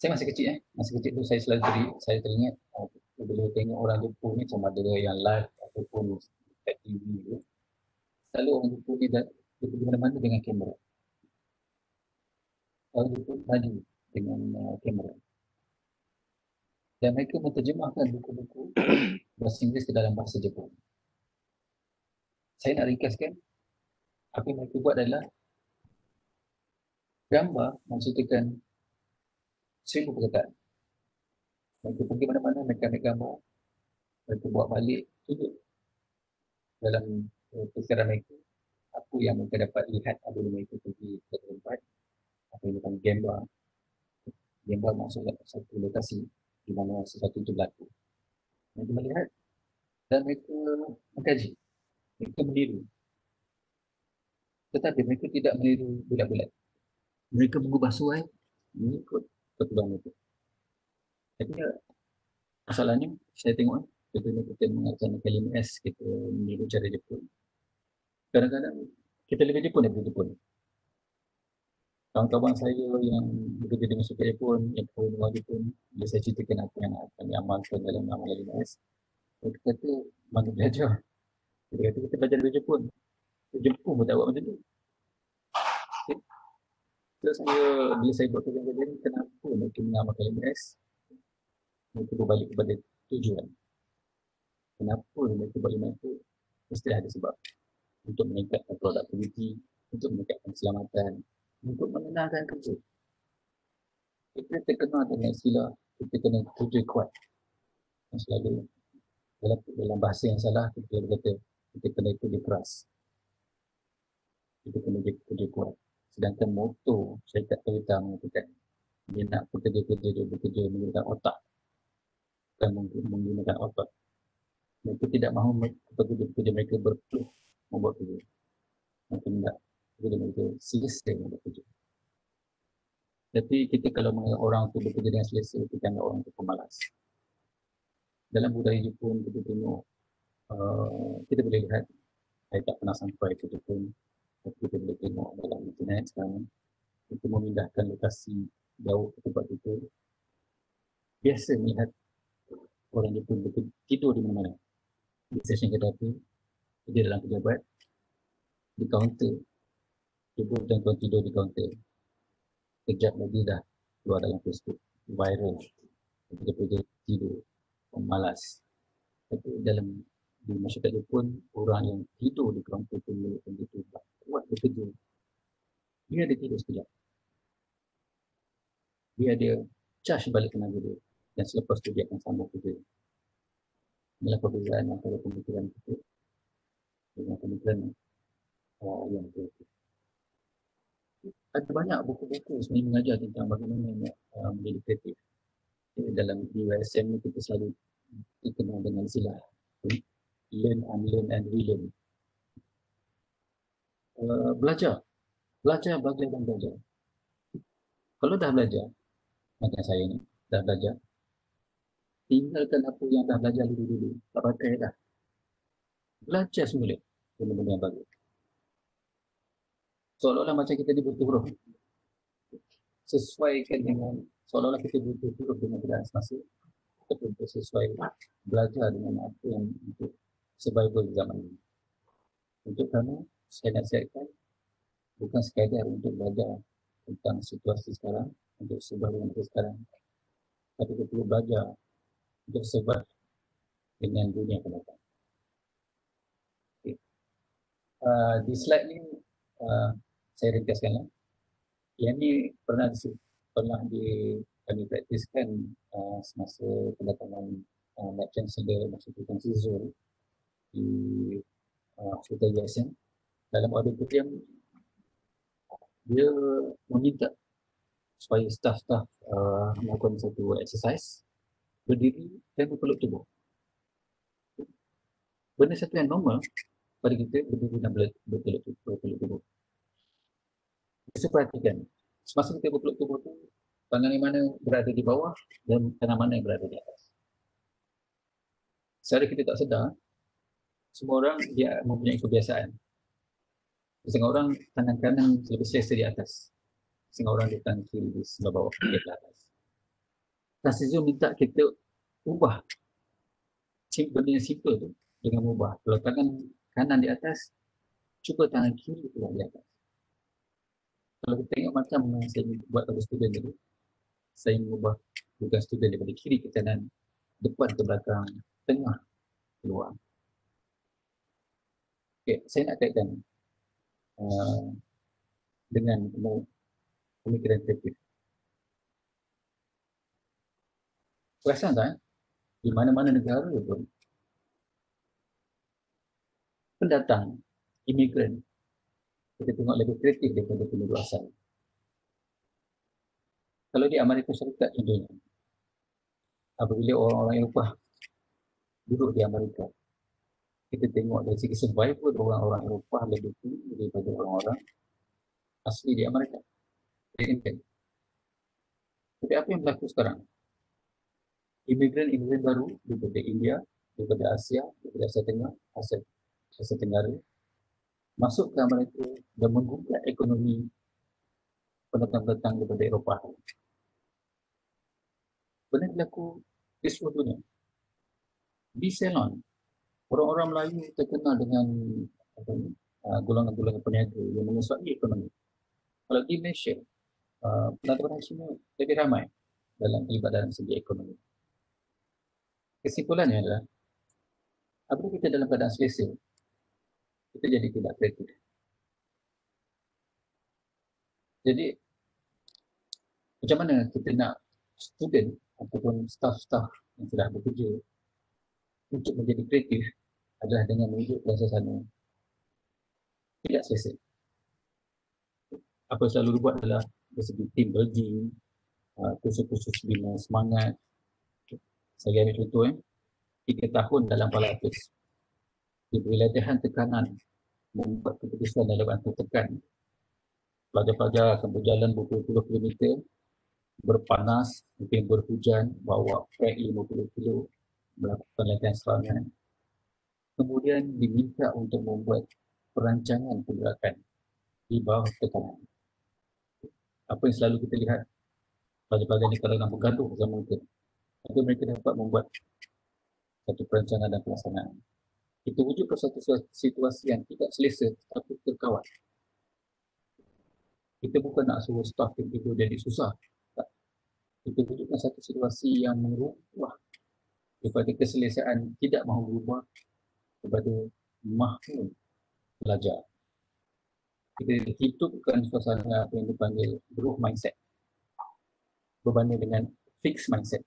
saya masih kecil masa kecil tu saya selalu teringat bila tengok orang Jepun ni, sama ada yang live ataupun kat TV tu, selalu orang Jepun ni dia pergi mana-mana dengan kamera. Orang Jepun maju dengan kamera. Dan mereka menterjemahkan buku-buku bahasa Inggeris ke dalam bahasa Jepun. Saya nak ringkaskan, apa yang mereka buat adalah gambar menceritakan 1000 perkataan. Mereka pergi mana-mana, mereka ambil gambar, mereka buat balik, tunjuk dalam fikiran mereka apa yang mereka dapat lihat apabila mereka pergi ke tempat, apa yang dipanggil gambar. Gambar maksudnya satu lokasi di mana sesuatu itu berlaku. Mereka melihat dan mereka mengkaji, mereka meniru. Tetapi mereka tidak meniru bulat-bulat. Mereka mengubah suai mengikut perkembangan mereka. Tapi masalahnya, saya tengok contohnya kita mengajarkan LMS, kita meniru cara Jepun. Kadang-kadang kita lebih Jepun daripada Jepun. Kawan-kawan saya yang bekerja dengan suku Jepun, yang tahu luar Jepun, bila saya ceritakan apa yang akan diamalkan dalam amal LMS, mereka kata, mana belajar? Dia kata, kita belajar dari Jepun. Jepun pun tak buat macam tu. Okay. Terus bila saya buat kerja-kerja ni, kenapa mereka mengamalkan LMS? Mereka berbalik kepada tujuan. Kenapa mereka buat LMS tu? Mestilah ada sebab. Untuk meningkatkan produktiviti, untuk meningkatkan keselamatan, untuk mengenalkan kerja. Kita terkenal dengan istilah kita kena kerja kuat. Dan selalu dalam bahasa yang salah, kita kata kita kena kerja keras. Kita kena kerja kuat. Sedangkan moto syarikat kereta mengatakan dia nak bekerja menggunakan otak, bukan menggunakan otak. Mereka tidak mahu pekerja mereka berpeluh membuat kerja. Mereka tidak pekerja mereka selesa membuat kerja. Tapi kita kalau menganggap orang tu bekerja dengan selesa, kita anggap orang tu pemalas. Dalam budaya Jepun kita tengok, kita boleh lihat, saya tak pernah sampai ke Jepun, tapi kita boleh tengok dalam internet sekarang, kita memindahkan lokasi jauh ke tempat itu. Biasa melihat orang Jepun tidur di mana-mana. Di stesen kereta api, dia dalam pejabat, di kaunter, ibu dan tuan tidur di kaunter. Kejap lagi dah keluar dalam Facebook, viral. Kerja tidur, malas. Tapi di masyarakat Jepun, orang yang tidur di kaunter tu begitu kuat bekerja. Dia ada tidur sekejap. Dia ada charge balik tenaga dia. Dan selepas tu dia akan sambung kerja. Inilah perbezaan antara pemikiran kita dengan pemikiran yang berbeza. Ada banyak buku-buku sebenarnya mengajar tentang bagaimana menjadi kreatif. Dalam USM ni kita selalu dikenal dengan istilah learn, unlearn and relearn. Belajar dan belajar. Kalau dah belajar, macam saya ni dah belajar, tinggalkan apa yang dah belajar dulu, tak pakai dah. Belajar semula benda-benda yang baru. Seolah-olah macam kita dibutuh huruf. Sesuaikan dengan, seolah-olah kita butuh huruf dengan keadaan semasa. Kita sesuai belajar dengan apa yang untuk survival zaman ini. Untuk kamu, saya nasihatkan bukan sekadar untuk belajar tentang situasi sekarang, untuk survival yang sekarang, tapi kita perlu belajar untuk survive dengan dunia akan datang. Okay. Di slide ni saya ringkaskanlah. Yang ni pernah kami praktiskan semasa kedatangan Lab Chancellor Dr. Sultan Sizul di Hospital USM. Dalam auditorium, dia meminta supaya staf-staf melakukan satu exercise, berdiri dan berpeluk tubuh. Benda satu yang normal pada kita, berdiri dan berpeluk tubuh. Kita perhatikan, semasa kita berpeluk tubuh tu, tangan yang mana berada di bawah dan tangan mana yang berada di atas. Secara kita tak sedar, semua orang dia mempunyai kebiasaan. Setengah orang tangan kanan lebih selesa di atas, setengah orang di tangan kiri di sebelah bawah, di atas. Transizio minta kita ubah benda yang simple tu dengan ubah. Kalau tangan kanan di atas, cuba tangan kiri pula di atas. Kalau kita tengok macam saya buat pada student tadi, saya mengubah bukan student daripada kiri ke kanan, depan ke belakang, tengah ke luar. Okay, saya nak kaitkan dengan pemikiran kreatif. Perasan tak? Di mana-mana negara pun, pendatang, imigran, kita tengok lebih kreatif daripada penduduk asal. Kalau di Amerika Syarikat contohnya, apabila orang-orang Eropah duduk di Amerika, kita tengok dari segi survival orang-orang Eropah lebih tinggi daripada orang-orang asli di Amerika. Tapi apa yang berlaku sekarang? Imigran baru daripada India, daripada Asia, daripada Asia Tengah, Asia Tenggara, masuk ke Amerika dan menggugat ekonomi pendatang-pendatang daripada Eropah. Benda berlaku di seluruh dunia. Di Ceylon, orang-orang Melayu terkenal dengan golongan-golongan peniaga yang menyesuaikan ekonomi. Kalau di Malaysia, pendatang Cina lebih ramai dalam terlibat dalam segi ekonomi. Kesimpulannya adalah, apabila kita dalam keadaan selesa, kita jadi tidak kreatif. Jadi, macam mana kita nak student ataupun staf-staf yang sudah bekerja untuk menjadi kreatif adalah dengan menunjuk suasana tidak selesa. Apa yang selalu dibuat adalah dari segi team building, kursus-kursus bina semangat. Saya ambil contoh 3 tahun dalam Pilates. Diberi latihan tekanan, membuat keputusan dalam bantu tekan. Pelajar-pelajar akan berjalan berpuluh-puluh kilometer, berpanas, mungkin berhujan, bawa pack 50 kilo, melakukan latihan serangan. Kemudian diminta untuk membuat perancangan pergerakan di bawah tekanan. Apa yang selalu kita lihat, pelajar-pelajar ini kadang-kadang bergaduh bersama kita. Tapi mereka dapat membuat satu perancangan dan pelaksanaan. Itu wujud ke satu situasi yang tidak selesa tapi terkawal. Kita bukan nak suruh staff tiba-tiba jadi susah. Tak. Kita wujudkan satu situasi yang merubah daripada keselesaan tidak mahu berubah kepada mahu belajar. Kita hidupkan suasana apa yang dipanggil growth mindset berbanding dengan fixed mindset.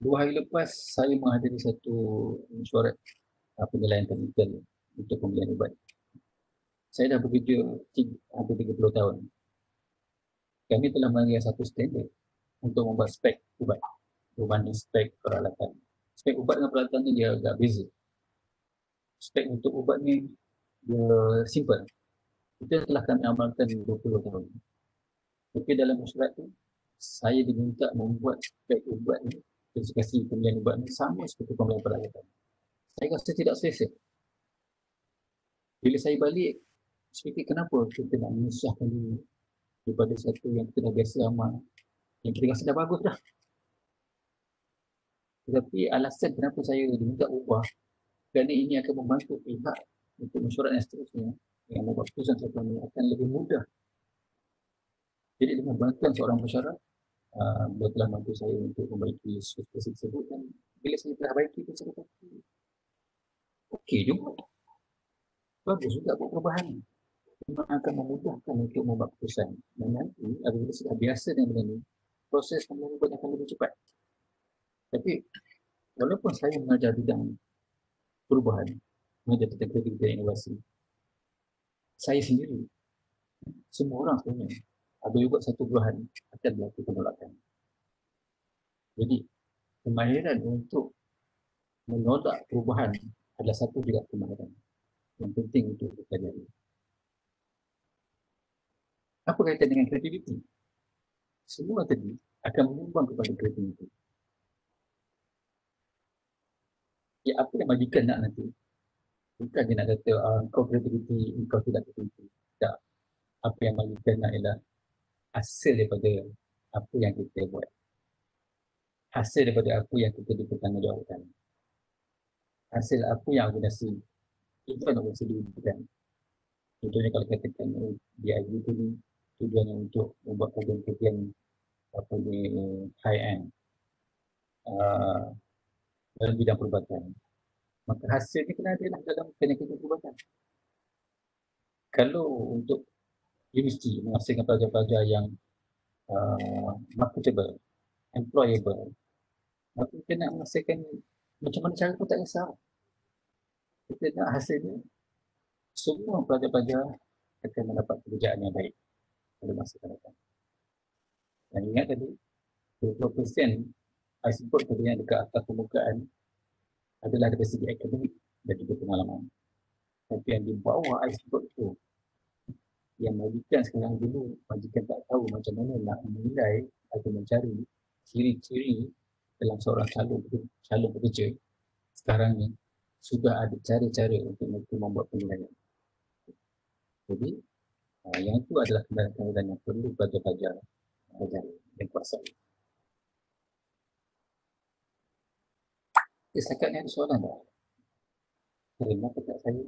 2 hari lepas saya menghadiri satu mesyuarat penilaian teknikal untuk pembelian ubat. Saya dah bekerja hampir 30 tahun. Kami telah mengajar satu standard untuk membuat spek ubat berbanding spek peralatan. Spek ubat dengan peralatan ni dia agak beza. Spek untuk ubat ni dia simple. Itu telah kami amalkan 20 tahun. Tapi dalam mesyuarat tu, saya diminta membuat spek ubat ni, spesifikasi pembelian ubat ni sama seperti pembelian peralatan. Saya rasa tidak selesa. Bila saya balik, saya fikir kenapa kita nak menyusahkan diri daripada satu yang kita dah biasa amal, yang kita rasa dah bagus dah. Tetapi alasan kenapa saya diminta ubah, kerana ini akan membantu pihak untuk mesyuarat yang seterusnya yang membuat keputusan seperti ini akan lebih mudah. Jadi dengan bantuan seorang pesyarat, dia telah membantu saya untuk membaiki spesifikasi tersebut, dan bila saya telah baiki itu saya kata, okey juga. Bagus juga buat perubahan. Memang akan memudahkan untuk membuat keputusan. Dan nanti, apabila sudah biasa dengan benda ini, proses pembuatan akan lebih cepat. Tapi, walaupun saya mengajar bidang perubahan, mengajar tentang kreativitas dan inovasi, saya sendiri, semua orang sebenarnya, ada juga satu perubahan akan berlaku penolakan. Jadi, kemahiran untuk menolak perubahan adalah satu juga kemahiran yang penting untuk dipelajari. Apa kaitan dengan kreativiti? Semua tadi akan menyumbang kepada kreativiti. Ya, apa yang majikan nak nanti? Bukan dia nak kata, kau kreativiti, kau tidak kreativiti. Tak. Apa yang majikan nak ialah hasil daripada apa yang kita buat. Hasil daripada apa yang kita dipertanggungjawabkan. Hasil apa yang organisasi itu yang organisasi diwujudkan. Contohnya kalau katakan DIY itu ni tujuannya untuk membuat program-program apa ni high end dalam bidang perubatan. Maka hasilnya kena ada dalam penyakit perubatan. Kalau untuk universiti menghasilkan pelajar-pelajar yang marketable, employable, maka kita nak menghasilkan macam mana cara pun tak kisah. Kita nak hasilnya semua pelajar-pelajar akan mendapat pekerjaan yang baik pada masa akan datang. Dan ingat tadi, 20% iceberg tadi yang dekat atas permukaan adalah dari segi akademik dan juga pengalaman. Tapi yang di bawah iceberg tu, yang majikan sekarang dulu, majikan tak tahu macam mana nak menilai atau mencari ciri-ciri dalam seorang calon pekerja. Sekarang ni sudah ada cara-cara untuk mereka membuat penilaian. Jadi, yang itu adalah kendaraan yang perlu pelajar-pelajar pelajari dan kuasai. Setakat ni ada soalan tak? Terima dekat saya.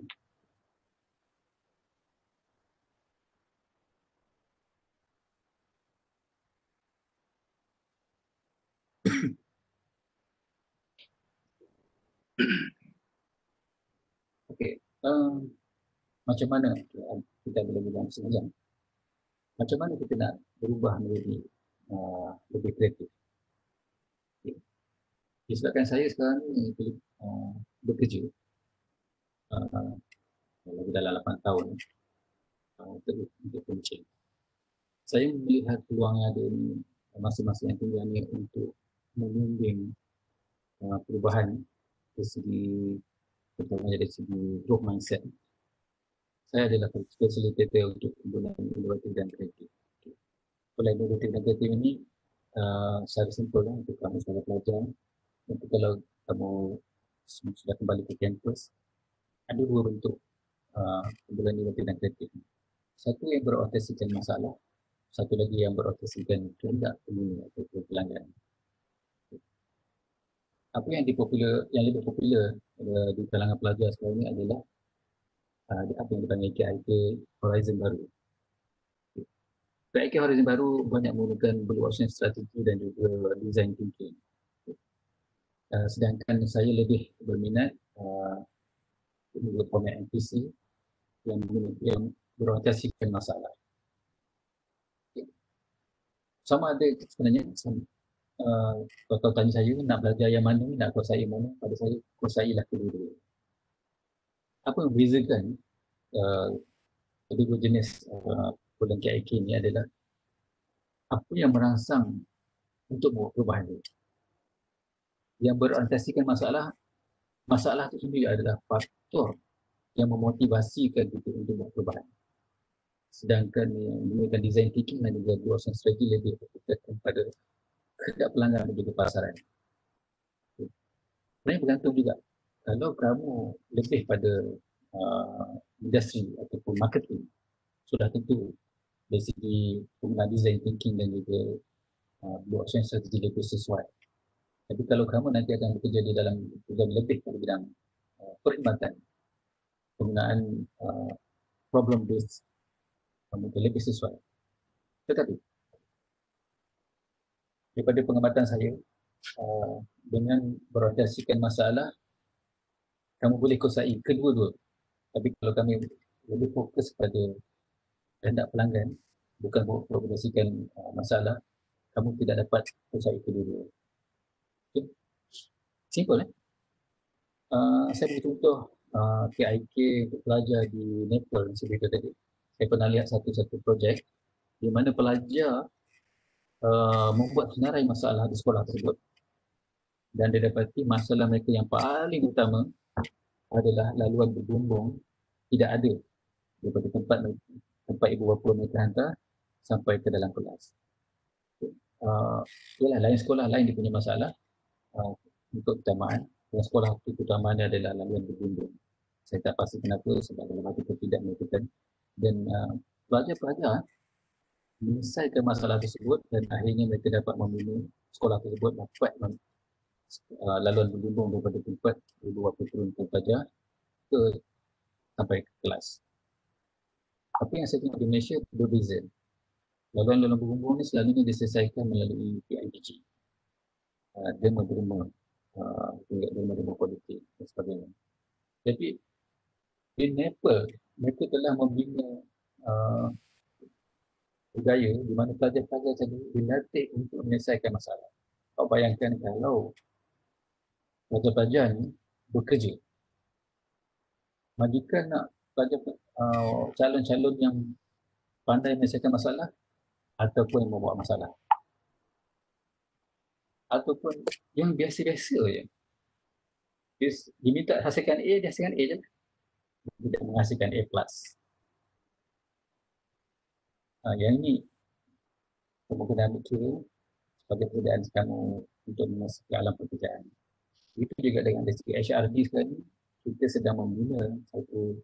Okey, macam mana kita boleh bilang sengaja? Macam mana kita nak berubah menjadi lebih kreatif. Disebabkan saya sekarang ni bekerja lagi dalam 8 tahun untuk pencen. Saya melihat peluang yang ada ni, masa-masa yang tinggal ni untuk membimbing perubahan dari segi, terutama dari segi growth mindset. Saya adalah facilitator untuk kumpulan inovatif dan kreatif. Kumpulan inovatif dan kreatif ini secara simpul untuk kamu sebagai pelajar. Nanti kalau kamu sudah kembali ke kampus, ada dua bentuk kumpulan inovatif dan kreatif. Satu yang berorientasikan masalah, satu lagi yang berorientasikan kehendak pengguna atau pelanggan. Apa yang lebih popular di kalangan pelajar sekarang ini adalah apa yang dipanggil KIK Horizon Baru. KIK Horizon Baru banyak menggunakan blue ocean strategi dan juga design thinking. Sedangkan saya lebih berminat dengan format MPC yang berorientasikan masalah. Sama ada sebenarnya, kalau tanya saya nak belajar yang mana, nak kuasai mana, pada saya kuasailah kedua-dua. Apa yang membezakan kedua jenis kumpulan KIK ini adalah apa yang merangsang untuk membuat perubahan itu. Yang berorientasikan masalah itu sendiri adalah faktor yang memotivasikan kita untuk membuat perubahan. Sedangkan yang menggunakan design thinking dan juga blue ocean strategi lebih berfokuskan pada kehendak pelanggan dan juga pasaran. Sebenarnya bergantung juga. Kalau kamu lebih pada industri ataupun marketing, sudah tentu dari segi penggunaan design thinking dan juga blue ocean strategi lebih sesuai. Tapi kalau kamu nanti akan bekerja di dalam lebih pada bidang perkhidmatan, penggunaan problem based, mungkin lebih sesuai. Tetapi daripada pengamatan saya, dengan berorientasikan masalah, kamu boleh kuasai kedua-dua. Tapi kalau kami lebih fokus pada kehendak pelanggan, bukan berorientasikan masalah, kamu tidak dapat kuasai kedua-dua. Okay. Simple saya beri contoh KIK untuk pelajar di Nepal seperti tadi. Saya pernah lihat satu projek di mana pelajar membuat senarai masalah di sekolah tersebut, dan dia dapati masalah mereka yang paling utama adalah laluan berbumbung tidak ada daripada tempat ibu bapa mereka hantar sampai ke dalam kelas. Yalah, lain sekolah lain dia punya masalah untuk utamaan, dan sekolah itu utamaannya adalah laluan berbumbung. Saya tak pasti kenapa, sebab dalam hati tidak melakukan, dan pelajar-pelajar menyelesaikan masalah tersebut dan akhirnya mereka dapat membina sekolah tersebut dapat laluan berbumbung daripada tempat ibu bapa turun ke pelajar sampai ke kelas. Apa yang saya tengok di Malaysia berbeza. Laluan berbumbung ni selalunya diselesaikan melalui PIBG, demo-demo politik dan sebagainya. Jadi di Nepal, mereka telah membina budaya di mana pelajar-pelajar tadi dilatih untuk menyelesaikan masalah. Kau bayangkan kalau pelajar-pelajar ni bekerja, majikan nak pelajar calon-calon yang pandai menyelesaikan masalah ataupun yang membuat masalah, ataupun yang biasa-biasa je. Dia diminta hasilkan A, dia hasilkan A je, tidak menghasilkan A+. Yang ini kemungkinan mikir sebagai perbezaan kamu untuk memasuki alam pekerjaan. Itu juga dengan dari segi HRD sekarang ni, kita sedang membina satu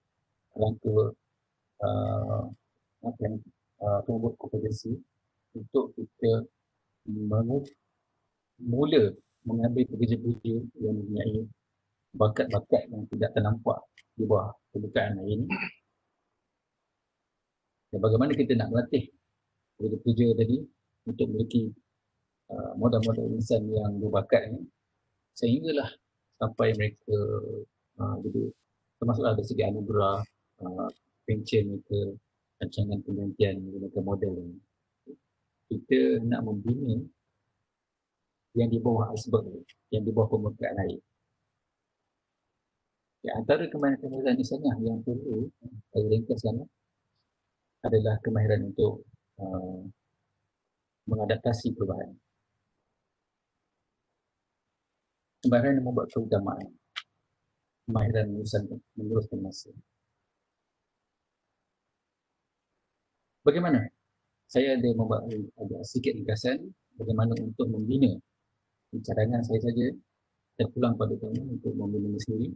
rangka framework kompetensi untuk kita mula mengambil pekerja-pekerja yang mempunyai bakat-bakat yang tidak ternampak di bawah permukaan hari ini. Dan bagaimana kita nak melatih pekerja-pekerja tadi untuk memiliki modal-modal insan yang berbakat ini, sehinggalah sampai mereka jadi termasuklah dari segi anugerah, pension mereka, rancangan penggantian menggunakan model ini. kita nak membina yang di bawah iceberg, yang di bawah permukaan air. Antara kemahiran di sana yang perlu saya ringkaskan adalah kemahiran untuk mengadaptasi perubahan. Kemahiran yang membuat keutamaan, kemahiran meneruskan masa. Bagaimana? Saya ada membuat agak sedikit ringkasan bagaimana untuk membina cadangan saya saja dan pulang pada kamu untuk membina sendiri.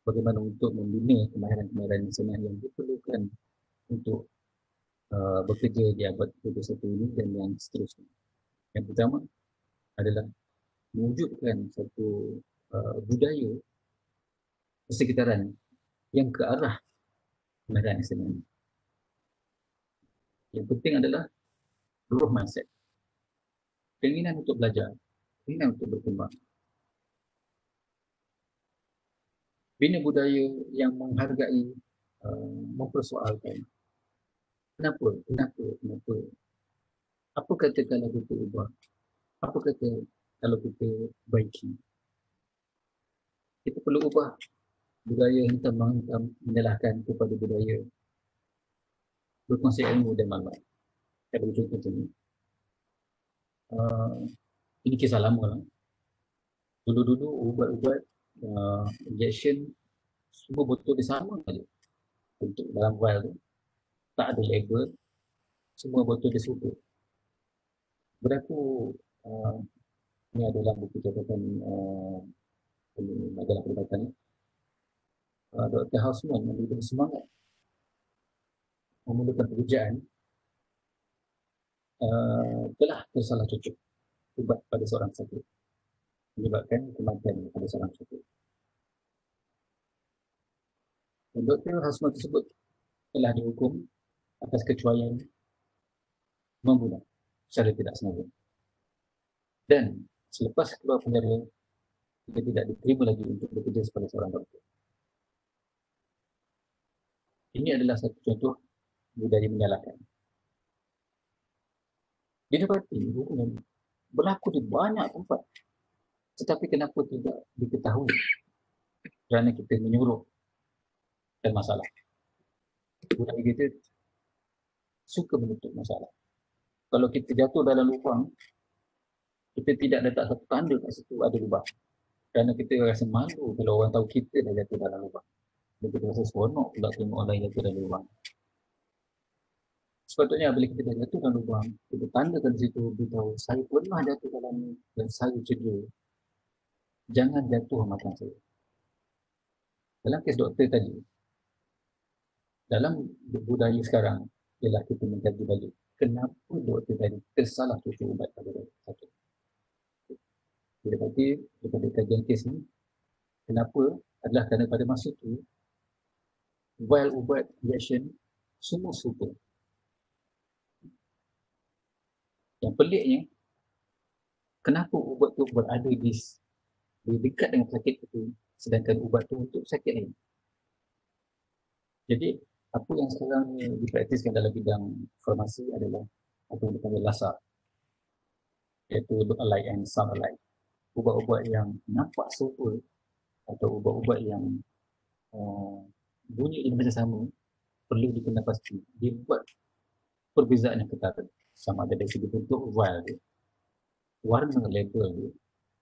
Bagaimana untuk membina kemahiran-kemahiran yang diperlukan untuk bekerja di abad 21 ini dan yang seterusnya. Yang pertama adalah mewujudkan satu budaya persekitaran yang ke arah kemahiran ini. Yang penting adalah growth mindset. Keinginan untuk belajar, keinginan untuk berkembang. Bina budaya yang menghargai, mempersoalkan. Kenapa? Apa kata kalau kita ubah? Apa kata kalau kita baiki? Kita perlu ubah budaya hentam menyalahkan kepada budaya berkongsi ilmu dan maklumat. Saya beri contoh macam ni. Ini kisah lama lah. Dulu-dulu ubat-ubat injection semua botol dia sama saja. Untuk dalam vial tu tak ada label, semua botol dia serupa. Berlaku ini adalah buku catatan majalah perubatan ni. Dr. Hausman memberi semangat memulakan pekerjaan telah tersalah cocok ubat pada seorang sakit menyebabkan kematian pada seorang sakit. Dan Dr. Hausman tersebut telah dihukum atas kecuaian membunuh secara tidak sengaja. Dan selepas keluar penjara, dia tidak diterima lagi untuk bekerja sebagai seorang doktor. Ini adalah satu contoh budaya menyalahkan. Didapati hukuman berlaku di banyak tempat, tetapi kenapa tidak diketahui? Kerana kita menyuruh dan masalah. Budaya kita suka menutup masalah. Kalau kita jatuh dalam lubang, kita tidak letak satu tanda kat situ ada lubang. Kerana kita rasa malu kalau orang tahu kita dah jatuh dalam lubang. Dan kita rasa seronok pula tengok orang jatuh dalam lubang. Sepatutnya bila kita dah jatuh dalam lubang, kita tandakan di situ, beritahu saya pernah jatuh dalam ni dan saya cedera. Jangan jatuh makan saya. Dalam kes doktor tadi, dalam budaya sekarang ialah kita mengkaji balik kenapa doktor tadi tersalah cocok ubat pada sakit. Bila tadi daripada kajian kes ni, kenapa adalah kerana pada masa tu vial ubat injection semua serupa. Yang peliknya, kenapa ubat tu berada di dekat dengan sakit itu, sedangkan ubat tu untuk sakit lain. Jadi, apa yang sekarang dipraktiskan dalam bidang farmasi adalah apa yang dipanggil LASA, iaitu look alike and sound alike. Ubat-ubat yang nampak serupa atau ubat-ubat yang bunyi ini macam sama, perlu dikenal pasti. Dia buat perbezaan yang ketara. Sama ada dari segi bentuk vial dia, warna label dia,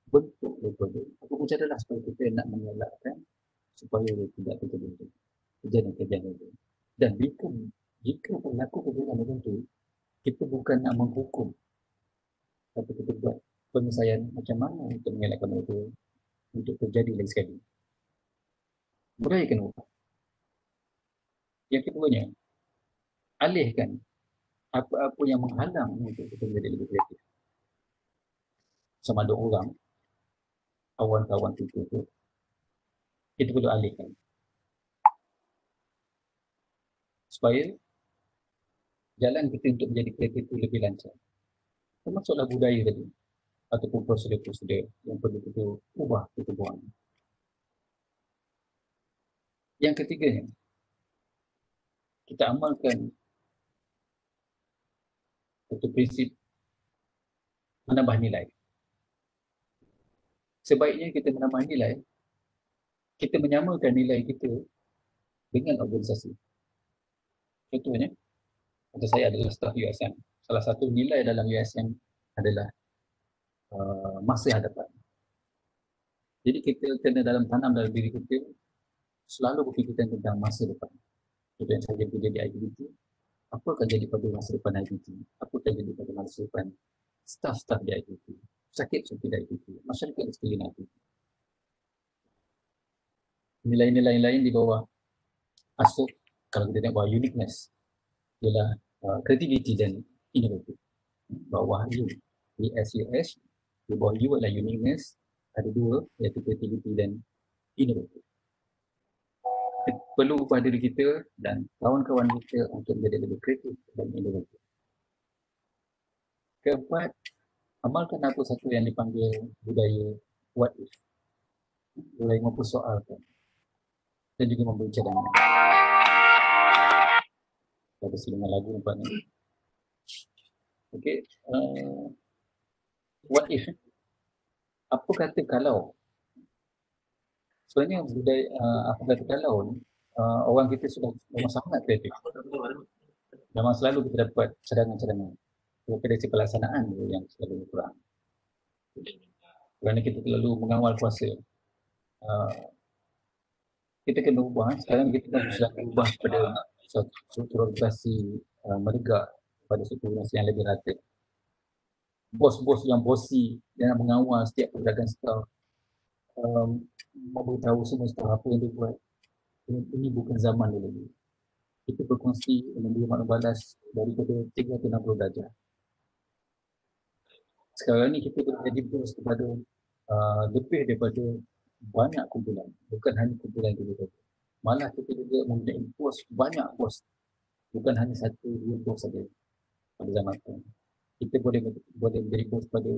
bentuk label dia. Apa pun caralah supaya kita nak mengelakkan supaya tidak terjadi kejadian itu. Dan jika berlaku kejadian macam itu, kita bukan nak menghukum, tapi kita buat penyelesaian macam mana untuk mengelakkan itu untuk terjadi lagi sekali. Budayakan ubah. Yang keduanya, alihkan apa-apa yang menghalang untuk kita menjadi lebih kreatif. Sama ada orang, kawan-kawan kita tu, kita perlu alihkan. Supaya jalan kita untuk menjadi kreatif itu lebih lancar. Termasuklah budaya tadi, ataupun prosedur-prosedur yang perlu kita ubah, kita buang. Yang ketiganya, kita amalkan satu prinsip menambah nilai. Sebaiknya kita menambah nilai, kita menyamakan nilai kita dengan organisasi. Contohnya, untuk saya adalah staf USM. Salah satu nilai dalam USM adalah masa yang dapat. Jadi kita kena tanam dalam diri kita selalu berfikirkan tentang masa depan. Contohnya saya kerja di IPT, apa akan jadi pada masa depan IPT? Apa akan jadi pada masa depan staf-staf di IPT? Sakit-sakit di IPT, masyarakat di sekeliling IPT. Nilai-nilai lain di bawah masuk, kalau kita tengok bawah uniqueness, ialah creativity dan innovative. Bawah U, ESUS, di bawah U adalah uniqueness, ada dua, iaitu creativity dan innovative. Perlu ubah diri kita dan kawan-kawan kita untuk menjadi lebih kreatif dan inovatif. Keempat, amalkan apa satu yang dipanggil budaya what if. Budaya mempersoalkan dan juga memberi cadangan. Kita dengan lagu empat ni. Okey, what if? Apa kata kalau? Sebenarnya budaya apa kata kalau ni, orang kita sudah memang sangat kreatif. Memang selalu kita dapat cadangan-cadangan. Dari segi pelaksanaan yang selalu kurang. Kerana kita terlalu mengawal kuasa. Kita kena ubah. Sekarang kita sudah ubah pada struktur organisasi menegak pada struktur organisasi yang lebih rata. Bos-bos yang bosi yang mengawal setiap pergerakan staff, memberitahu semua staff apa yang dia buat. Ini bukan zaman dulu. Kita berkongsi memberi makna balas daripada 3 ke 60 darjah. Sekarang ni kita jadi bos kepada lebih daripada banyak kumpulan, bukan hanya kumpulan kita saja. Malah kita juga mempunyai bos, banyak bos, bukan hanya satu dua bos saja pada zaman itu. Kita boleh menjadi bos pada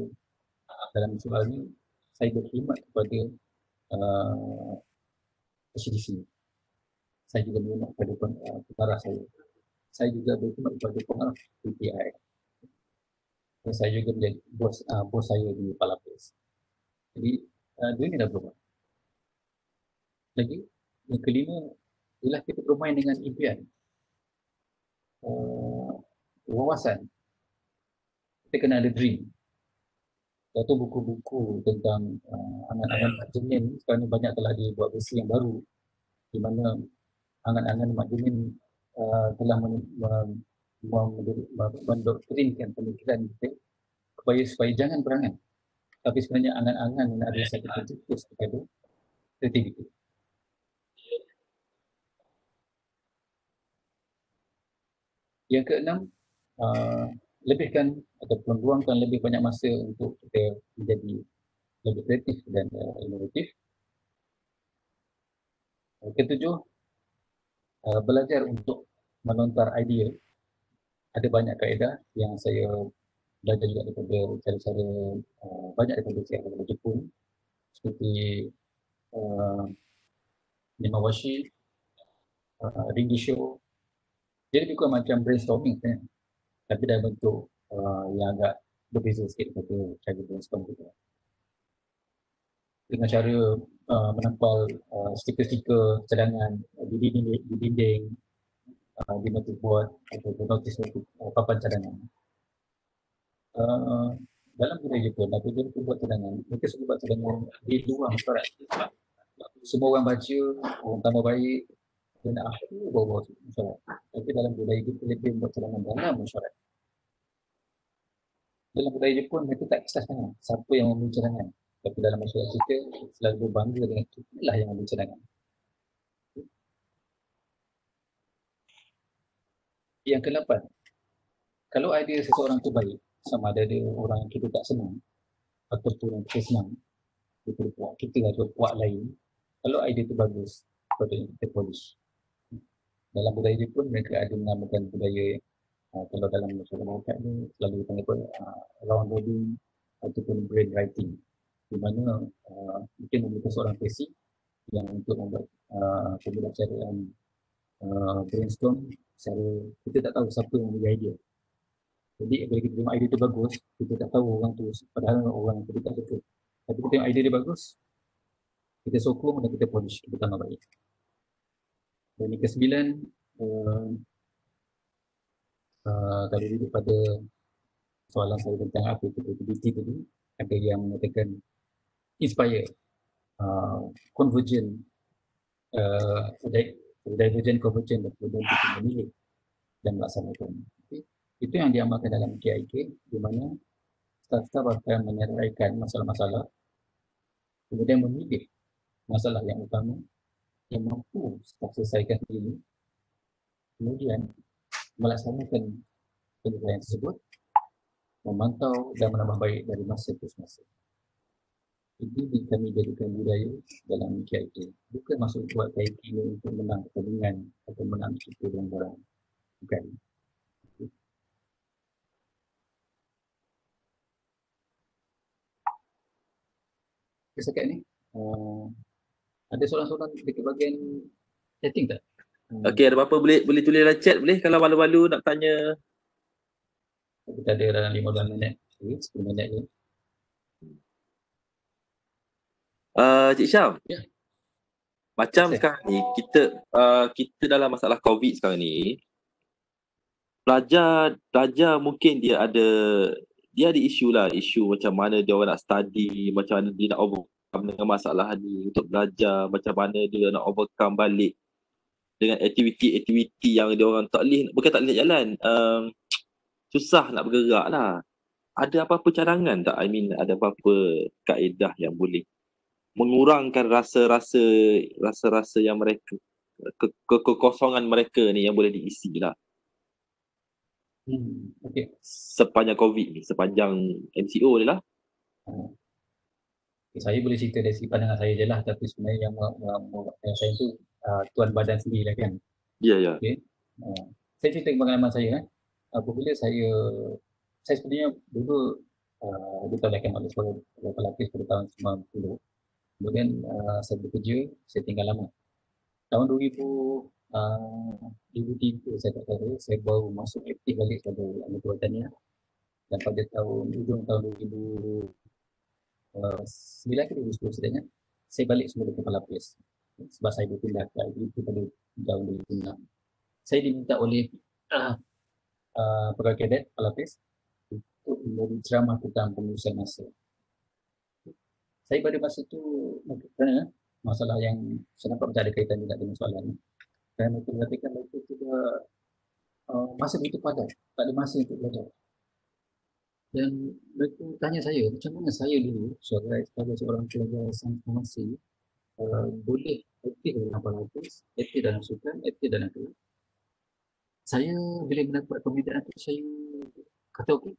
dalam soal ni. Saya berkhidmat kepada HDC. Saya juga berkhidmat kepada pengarah saya. Saya juga berkhidmat kepada pengarah PTI. Dan saya juga menjadi bos saya di Palapis. Jadi dunia dah berubah. Lagi yang kelima ialah kita bermain dengan impian, wawasan. Kita kena ada dream. Atau buku-buku tentang angan-angan Mak Jenin sekarang banyak telah dibuat versi yang baru, di mana angan-angan Mak Jenin telah mendoktrinkan pemikiran kita supaya jangan berangan. Tapi sebenarnya angan-angan adalah satu pencetus kepada kreativiti. Yang keenam, lebihkan ataupun luangkan lebih banyak masa untuk kita menjadi lebih kreatif dan inovatif. Ketujuh, belajar untuk melontar idea. Ada banyak kaedah yang saya belajar juga daripada cara-cara banyak daripada Jepun, seperti Nimawashi, Ringisho. Jadi bukan macam brainstorming kan? Tapi dalam bentuk yang agak berbeza sikit daripada cara brainstorm kita. Dengan cara menampal stiker-stiker cadangan di dinding, di notice board atau di notice papan cadangan. Dalam budaya Jepun, apabila mereka buat cadangan, mereka suka buat cadangan di luar masyarakat. Semua orang baca, orang tambah baik, dan aku bawa masyarakat. Tapi dalam budaya kita lebih buat cadangan dalam masyarakat. Dalam budaya Jepun, mereka tak kisah sangat siapa yang memberi cadangan. Tapi dalam masyarakat kita, selalu berbangga dengan itulah yang memberi cadangan. Yang ke-8, kalau idea seseorang tu baik, sama ada orang yang kita tak senang ataupun yang kita senang, kita atau puak lain, kalau idea itu bagus, patutnya kita polish. Dalam budaya Jepun, mereka ada menamakan budaya, kalau dalam masyarakat ni selalu dipanggil round robin ataupun brain writing, di mana mungkin membutuhkan seorang PC yang untuk membuat pembelajaran brainstorm secara kita tak tahu siapa yang memberi idea. Jadi bila kita tengok idea tu bagus, kita tak tahu orang tu padahal orang tu tak suka. Tapi kita tengok idea dia bagus, kita sokong dan kita polish, kita tambah baik. Dan yang kesembilan, uh, kalau duduk pada soalan saya tentang apa itu creativity tadi, ada yang mengatakan inspire, convergent, divergent, convergent, dan kemudian kita memilih dan melaksanakan. Okay. Itu yang diamalkan dalam KIK, di mana staf-staf akan menyelesaikan masalah-masalah, kemudian memilih masalah yang utama yang mampu staf selesaikan sendiri, kemudian melaksanakan penyelesaian tersebut, memantau dan menambah baik dari masa ke masa. Ini kami jadikan budaya dalam KIK. Bukan maksud buat KIK ini untuk menang pertandingan atau menang kita dengan orang. Bukan. Setakat ni, ada soalan-soalan dekat bahagian chatting tak? Okey, ada apa-apa boleh tulis dalam chat boleh kalau malu-malu nak tanya. Kita ada dalam 15 minit, 10 minit je. Cik Syam. Ya. Macam sekarang ni kita dalam masalah COVID sekarang ni, pelajar mungkin dia ada isu lah, isu macam mana dia orang nak study, macam mana dia nak overcome dengan masalah ni untuk belajar, macam mana dia nak overcome balik dengan aktiviti-aktiviti yang dia orang tak boleh, bukan tak boleh jalan, susah nak bergerak lah. Ada apa-apa cadangan tak? I mean, ada apa-apa kaedah yang boleh mengurangkan rasa-rasa yang mereka, kekosongan mereka ni yang boleh diisi lah. Okay. Sepanjang COVID ni, sepanjang MCO ni lah. Saya boleh cerita dari segi pandangan saya je lah, tapi sebenarnya yang saya tu tuan badan sendiri lah kan. Ya, ya. Okay. Saya cerita pengalaman saya. Apabila saya sebenarnya dulu ditolakkan oleh sebagai pelapis pada tahun 90. Kemudian saya bekerja, saya tinggal lama. Tahun 2003 saya tak tahu, saya baru masuk aktif balik pada anggota Watania. Dan pada ujung tahun 2009 ke 2010 sedangnya, saya balik semula ke pelapis. Sebab saya berpindah ke itu pada tahun 2006. Saya diminta oleh pegawai kadet pelapis untuk memberi ceramah tentang pengurusan masa. Saya pada masa itu, kerana masalah yang saya nampak macam ada kaitan juga dengan soalan ni. Dan mereka mengatakan mereka tidak masa begitu padat, tak ada masa untuk belajar. Dan mereka tanya saya, macam mana saya dulu sebagai seorang pelajar sains farmasi boleh aktif dalam pelapis, aktif dalam sukan, aktif dalam kelas. Saya bila mendapat permintaan itu, saya kata okey.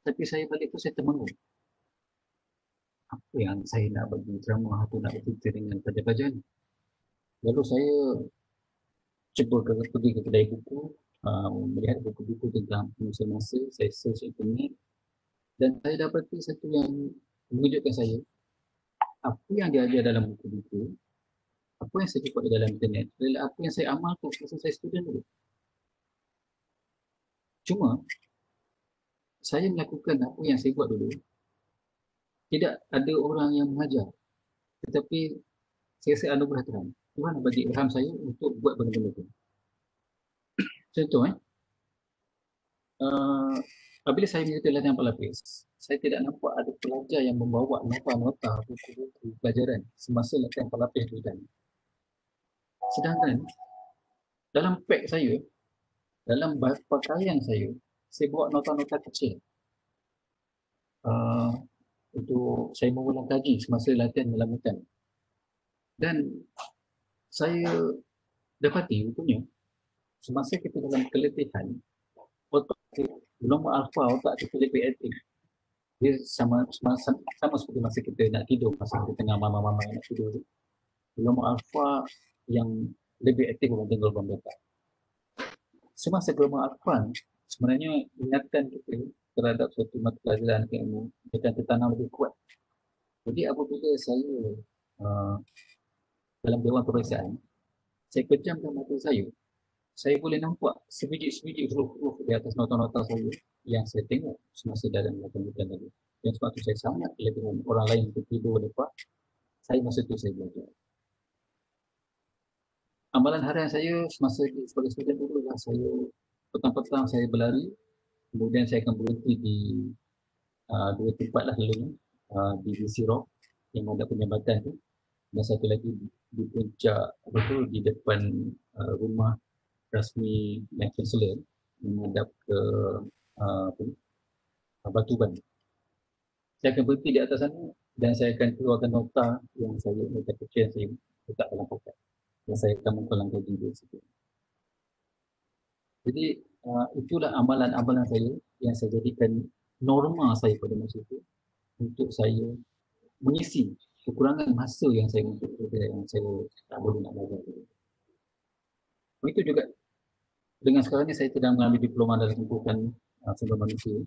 Tapi saya balik tu saya termenung. Apa yang saya nak bagi ceramah atau nak bercerita dengan pelajar-pelajar ni. Lalu saya cuba pergi ke kedai buku, melihat buku-buku tentang pengurusan masa, saya search internet dan saya dapati satu yang mengejutkan saya. Apa yang dia ajar dalam buku-buku, apa yang saya dapat dalam internet adalah apa yang saya amalkan masa saya student dulu. Cuma saya melakukan apa yang saya buat dulu, tidak ada orang yang mengajar, tetapi saya anugerah Tuhan. Tuhan bagi ilham saya untuk buat benda-benda itu. Contoh, apabila saya mengikuti latihan pelapis, saya tidak nampak ada pelajar yang membawa nota-nota buku-buku pelajaran semasa latihan pelapis itu. Sedangkan dalam beg saya, dalam pakaian saya bawa nota-nota kecil untuk saya mengulang kaji semasa latihan dalam hutan. Dan saya dapati rupanya semasa kita dalam keletihan, otak gelombang alfa otak kita lebih aktif. Dia sama seperti masa kita nak tidur, masa kita tengah mama-mama nak tidur. Gelombang alfa yang lebih aktif berbanding gelombang beta. Semasa gelombang alfa sebenarnya ingatan kita terhadap suatu mata pelajaran ilmu akan tertanam lebih kuat. Jadi apabila saya dalam dewan peperiksaan, saya pejamkan mata saya saya boleh nampak sebiji-sebiji huruf-huruf di atas nota-nota saya yang saya tengok semasa dalam melakukan ujian tadi. Dan sebab itu saya sangat lebih dengan orang lain tertidur lepas, saya masa itu saya belajar. Amalan harian saya semasa sebagai student dulu lah, saya petang-petang saya berlari, kemudian saya akan berhenti di dua tempat lah selalunya, di Sirok yang ada penyambatan tu, dan satu lagi di puncak apa tu, di depan rumah rasmi yang chancellor menghadap ke Batuban. Saya akan berhenti di atas sana dan saya akan keluarkan nota yang saya nota kecil yang saya letak dalam poket dan saya akan mengkolang kaji di situ. Jadi itulah amalan-amalan saya yang saya jadikan norma saya pada masa itu untuk saya mengisi kekurangan masa yang saya untuk yang saya tak boleh nak belajar. Begitu juga dengan sekarang ni saya sedang mengambil diploma dalam tumpukan sumber manusia.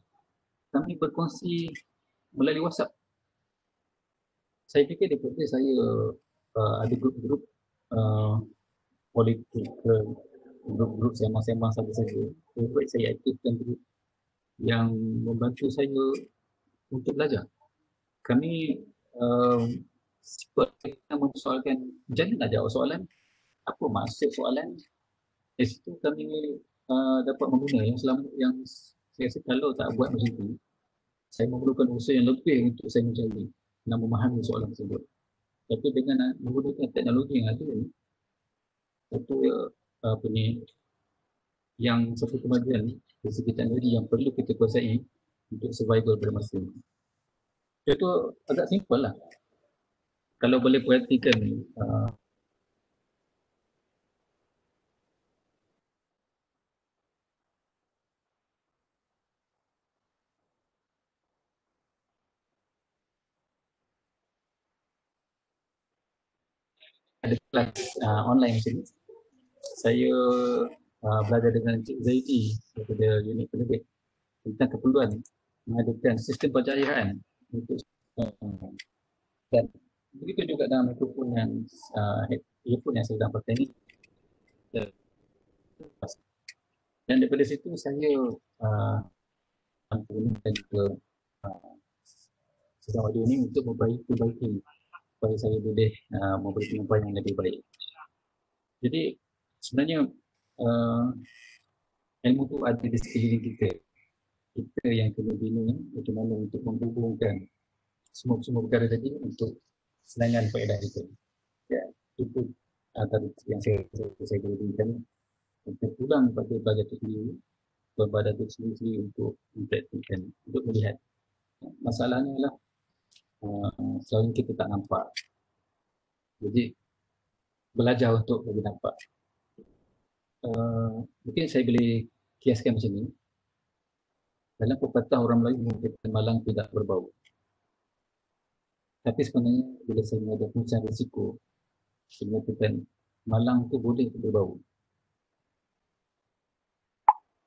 Kami berkongsi melalui WhatsApp. Saya fikir daripada saya ada grup-grup politik ke grup-grup sembang-sembang saja-saja, saya aktifkan grup yang membantu saya untuk belajar. Kami kita mempersoalkan, janganlah jawab soalan, apa maksud soalan. Di situ kami dapat mengguna yang selama yang saya rasa kalau tak buat macam tu, saya memerlukan usaha yang lebih untuk saya mencari dan memahami soalan tersebut. Tapi dengan menggunakan teknologi yang ada, itu apa ni, yang satu kemajuan dari segi teknologi yang perlu kita kuasai untuk survival pada masa ini. Itu agak simple lah. Kalau boleh perhatikan ada kelas online macam ni. Saya belajar dengan Cik Zaidi daripada unit penerbit tentang keperluan mengadakan sistem pencahayaan untuk dan begitu juga dalam mikrofon yang earphone yang saya sedang pakai ni. Dan daripada situ saya menggunakan ke sistem audio ni untuk memperbaiki supaya saya boleh memberi penyampaian yang lebih baik. Jadi sebenarnya ilmu tu ada di sekeliling kita. Kita yang kena bina macam mana untuk menghubungkan semua perkara tadi untuk senangan faedah kita. Ya, itu antara yang saya berikan untuk pulang pada belajar itu sendiri, berbada itu sendiri untuk mempraktikkan, untuk melihat. Masalahnya adalah selalu kita tak nampak. Jadi belajar untuk bagi nampak. Mungkin saya boleh kiaskan macam ni. Dalam pepatah orang Melayu mengatakan malang tidak berbau. Tapi sebenarnya bila saya mengajar puncak risiko, saya mengatakan malang tu boleh berbau.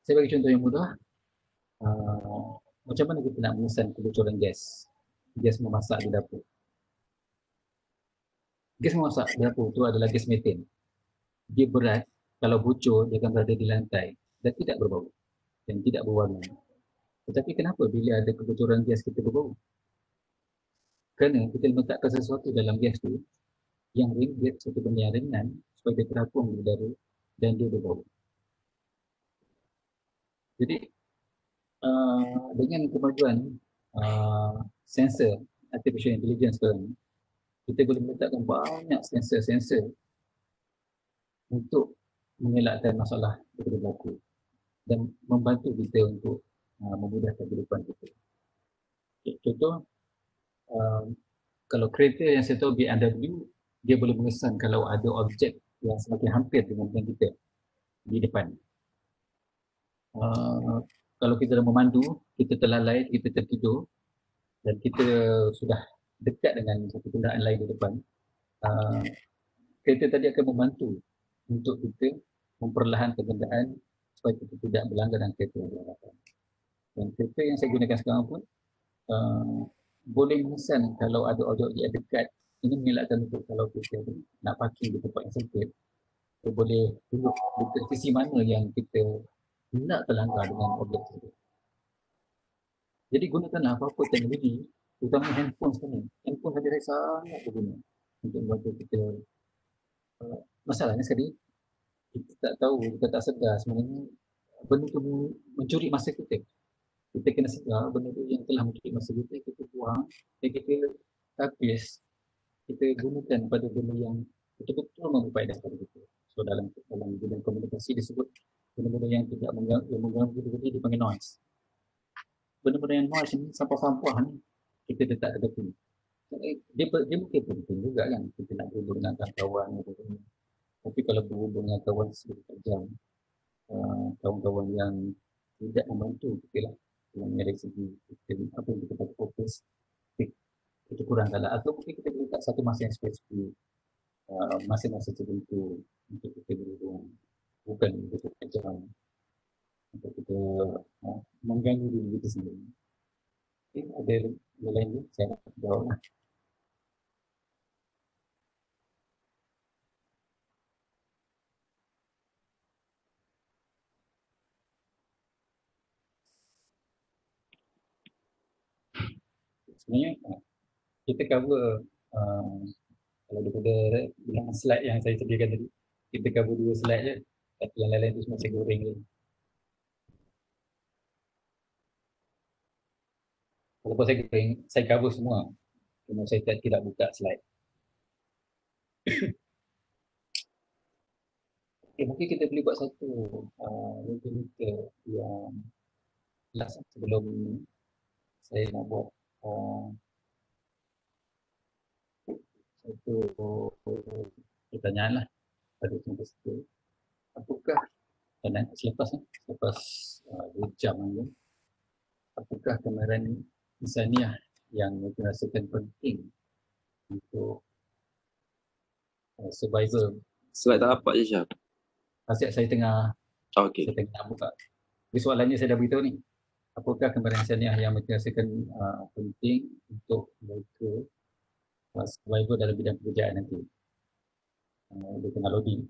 Saya bagi contoh yang mudah. Macam mana kita nak mengesan kebocoran gas? Gas memasak di dapur. Gas memasak di dapur itu adalah gas metan. Dia berat, kalau bocor dia akan berada di lantai dan tidak berbau dan tidak berwarna. Tetapi kenapa bila ada kebocoran gas kita berbau? Kerana kita letakkan sesuatu dalam gas tu yang ringan, satu benda yang ringan supaya dia terapung di udara dan dia berbau. Jadi dengan kemajuan sensor artificial intelligence sekarang, kita boleh meletakkan banyak sensor-sensor untuk mengelakkan masalah yang berlaku dan membantu kita untuk memudahkan kehidupan kita. Contoh, kalau kereta yang saya tahu BMW, dia boleh mengesan kalau ada objek yang semakin hampir dengan kita di depan. Kalau kita dah memandu, kita terlalai, kita tertidur dan kita sudah dekat dengan satu kenderaan lain di depan, kereta tadi akan membantu untuk kita memperlahankan kenderaan supaya kita tidak berlanggar dengan kereta yang berhadapan. Dan kereta yang saya gunakan sekarang pun boleh mengesan kalau ada objek yang dekat. Ini mengelakkan untuk kalau kita nak parking di tempat yang sempit, kita boleh tunjuk dekat sisi mana yang kita nak terlanggar dengan objek tersebut. Jadi gunakanlah apa-apa teknologi, terutama handphone sekarang. Handphone saja saya sangat berguna untuk membantu kita. Masalahnya sekali, kita tak tahu, kita tak sedar sebenarnya benda tu mencuri masa kita. Kita kena sedar benda tu yang telah mencuri masa kita, kita buang dan kita habis, kita gunakan pada benda yang betul-betul memperbaikkan pada kita. So dalam bidang komunikasi disebut benda-benda yang tidak mengganggu diri dipanggil noise. Benda-benda yang noise ni, sampah-sampah ni, kita letak ada tu. Dia mungkin penting juga kan, kita nak berhubung dengan kawan. Tapi kalau berhubung dengan kawan sekitar jam, kawan-kawan yang tidak membantu kita lah, dari segi apa yang kita dapat fokus, kita kurangkanlah. Atau mungkin kita letak satu masa yang spesifik, masa-masa tertentu untuk kita berhubung, bukan beberapa jam untuk kita mengganggu diri kita sendiri. Okay, ada lain ni saya nak jawab lah. Sebenarnya kita cover kalau daripada yang slide yang saya sediakan tadi, kita cover 2 slide je, tapi yang lain-lain tu semua saya goreng je. Walaupun saya goreng, saya cover semua, cuma saya tidak buka slide. Okay, mungkin kita boleh buat satu linker yang last sebelum saya nak buat satu pertanyaan lah pada sampai situ. Apakah selepas 2 jam ni, apakah kemahiran insaniah yang dirasakan penting untuk survival? Slide tak dapat je, Syah. Saya tengah Okay. saya tengah buka. Jadi soalannya saya dah beritahu ni. Apakah kemahiran insaniah yang dirasakan penting untuk mereka survival dalam bidang pekerjaan nanti? Dia tengah loading.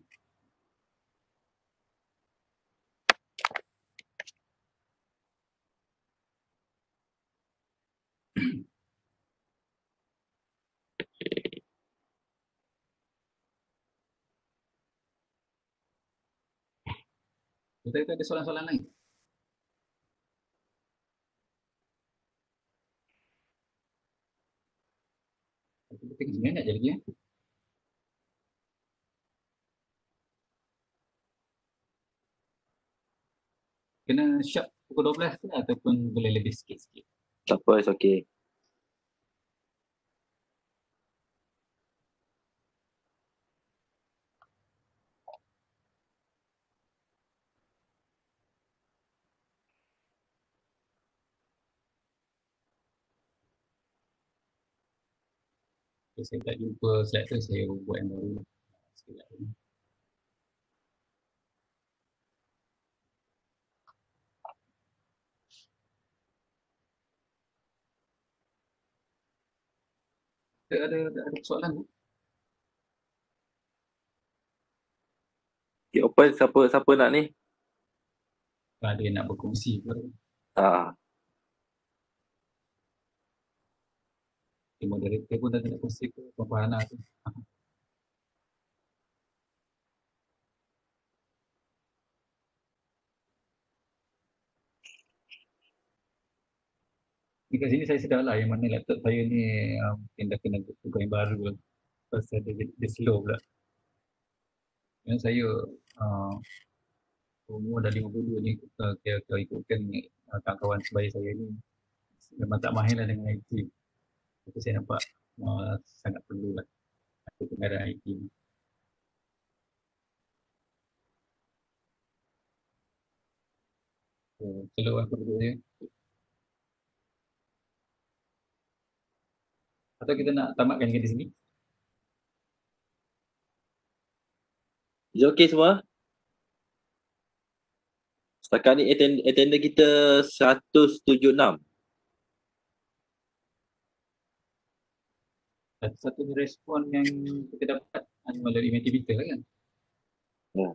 Kita ada soalan-soalan lain? Kita tengok 9 minit je lagi. Kena sharp pukul 12 ke ataupun boleh lebih sikit-sikit? Tak apa, it's okay. Kalau saya tak jumpa slide tu, saya buat yang baru. Sekejap ni. Ada soalan tu? Okay, open siapa nak ni? Ada yang nak berkongsi ke? Moderator pun dah nak kongsi ke? Pembahanan tu. Dekat sini saya sedar lah yang mana laptop saya ni mungkin dah kena tukar yang baru lah. Pasal dia slow pula. Yang saya umur dah 52 ni, kalau ikutkan kawan-kawan sebaya saya ni memang tak mahir lah dengan IT. Tapi saya nampak sangat perlu lah ada kemahiran IT ni. Kalau aku duduk je. Atau kita nak tamatkan di sini? Is it okay semua? Setakat ni attender kita 176. Satu respon yang kita dapat hanya melalui Mentimeter kan? Ya.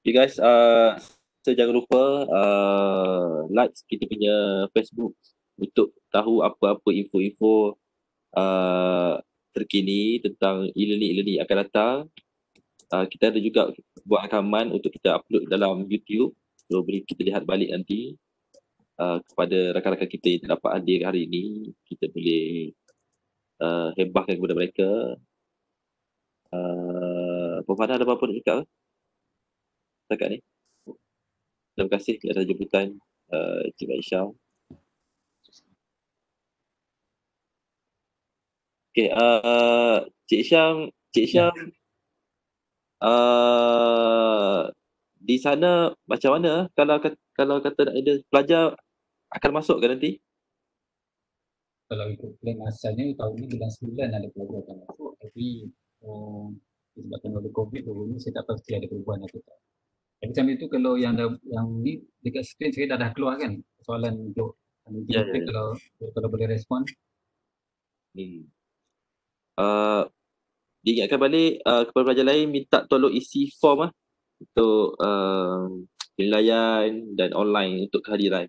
Okay guys, so jangan lupa like kita punya Facebook untuk tahu apa-apa info-info terkini tentang e-learning akan datang. Kita ada juga buat rakaman untuk kita upload dalam YouTube. So boleh kita lihat balik nanti kepada rakan-rakan kita yang tak dapat hadir hari ini. Kita boleh hebahkan kepada mereka. Puan Fana ada apa-apa nak cakap setakat ni? Terima kasih atas jemputan Cik Aisyah. Okay, Cik Syam, di sana macam mana kalau kata nak ada pelajar akan masuk ke nanti? Kalau ikut plan asalnya tahun ni bulan 9 ada pelajar akan masuk, tapi disebabkan oleh COVID baru ni saya tak pasti ada perubahan atau tak. Tapi sambil itu kalau yang ni dekat skrin saya dah keluar kan soalan untuk Ya. kalau boleh respon. Diingatkan balik kepada pelajar lain minta tolong isi form untuk penilaian dan online untuk kehadiran.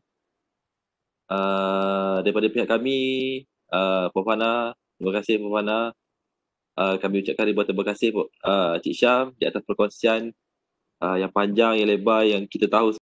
Daripada pihak kami, Puan Fana, terima kasih Puan Fana. Kami ucapkan ribuan terima kasih Cik Syam di atas perkongsian yang panjang, yang lebar yang kita tahu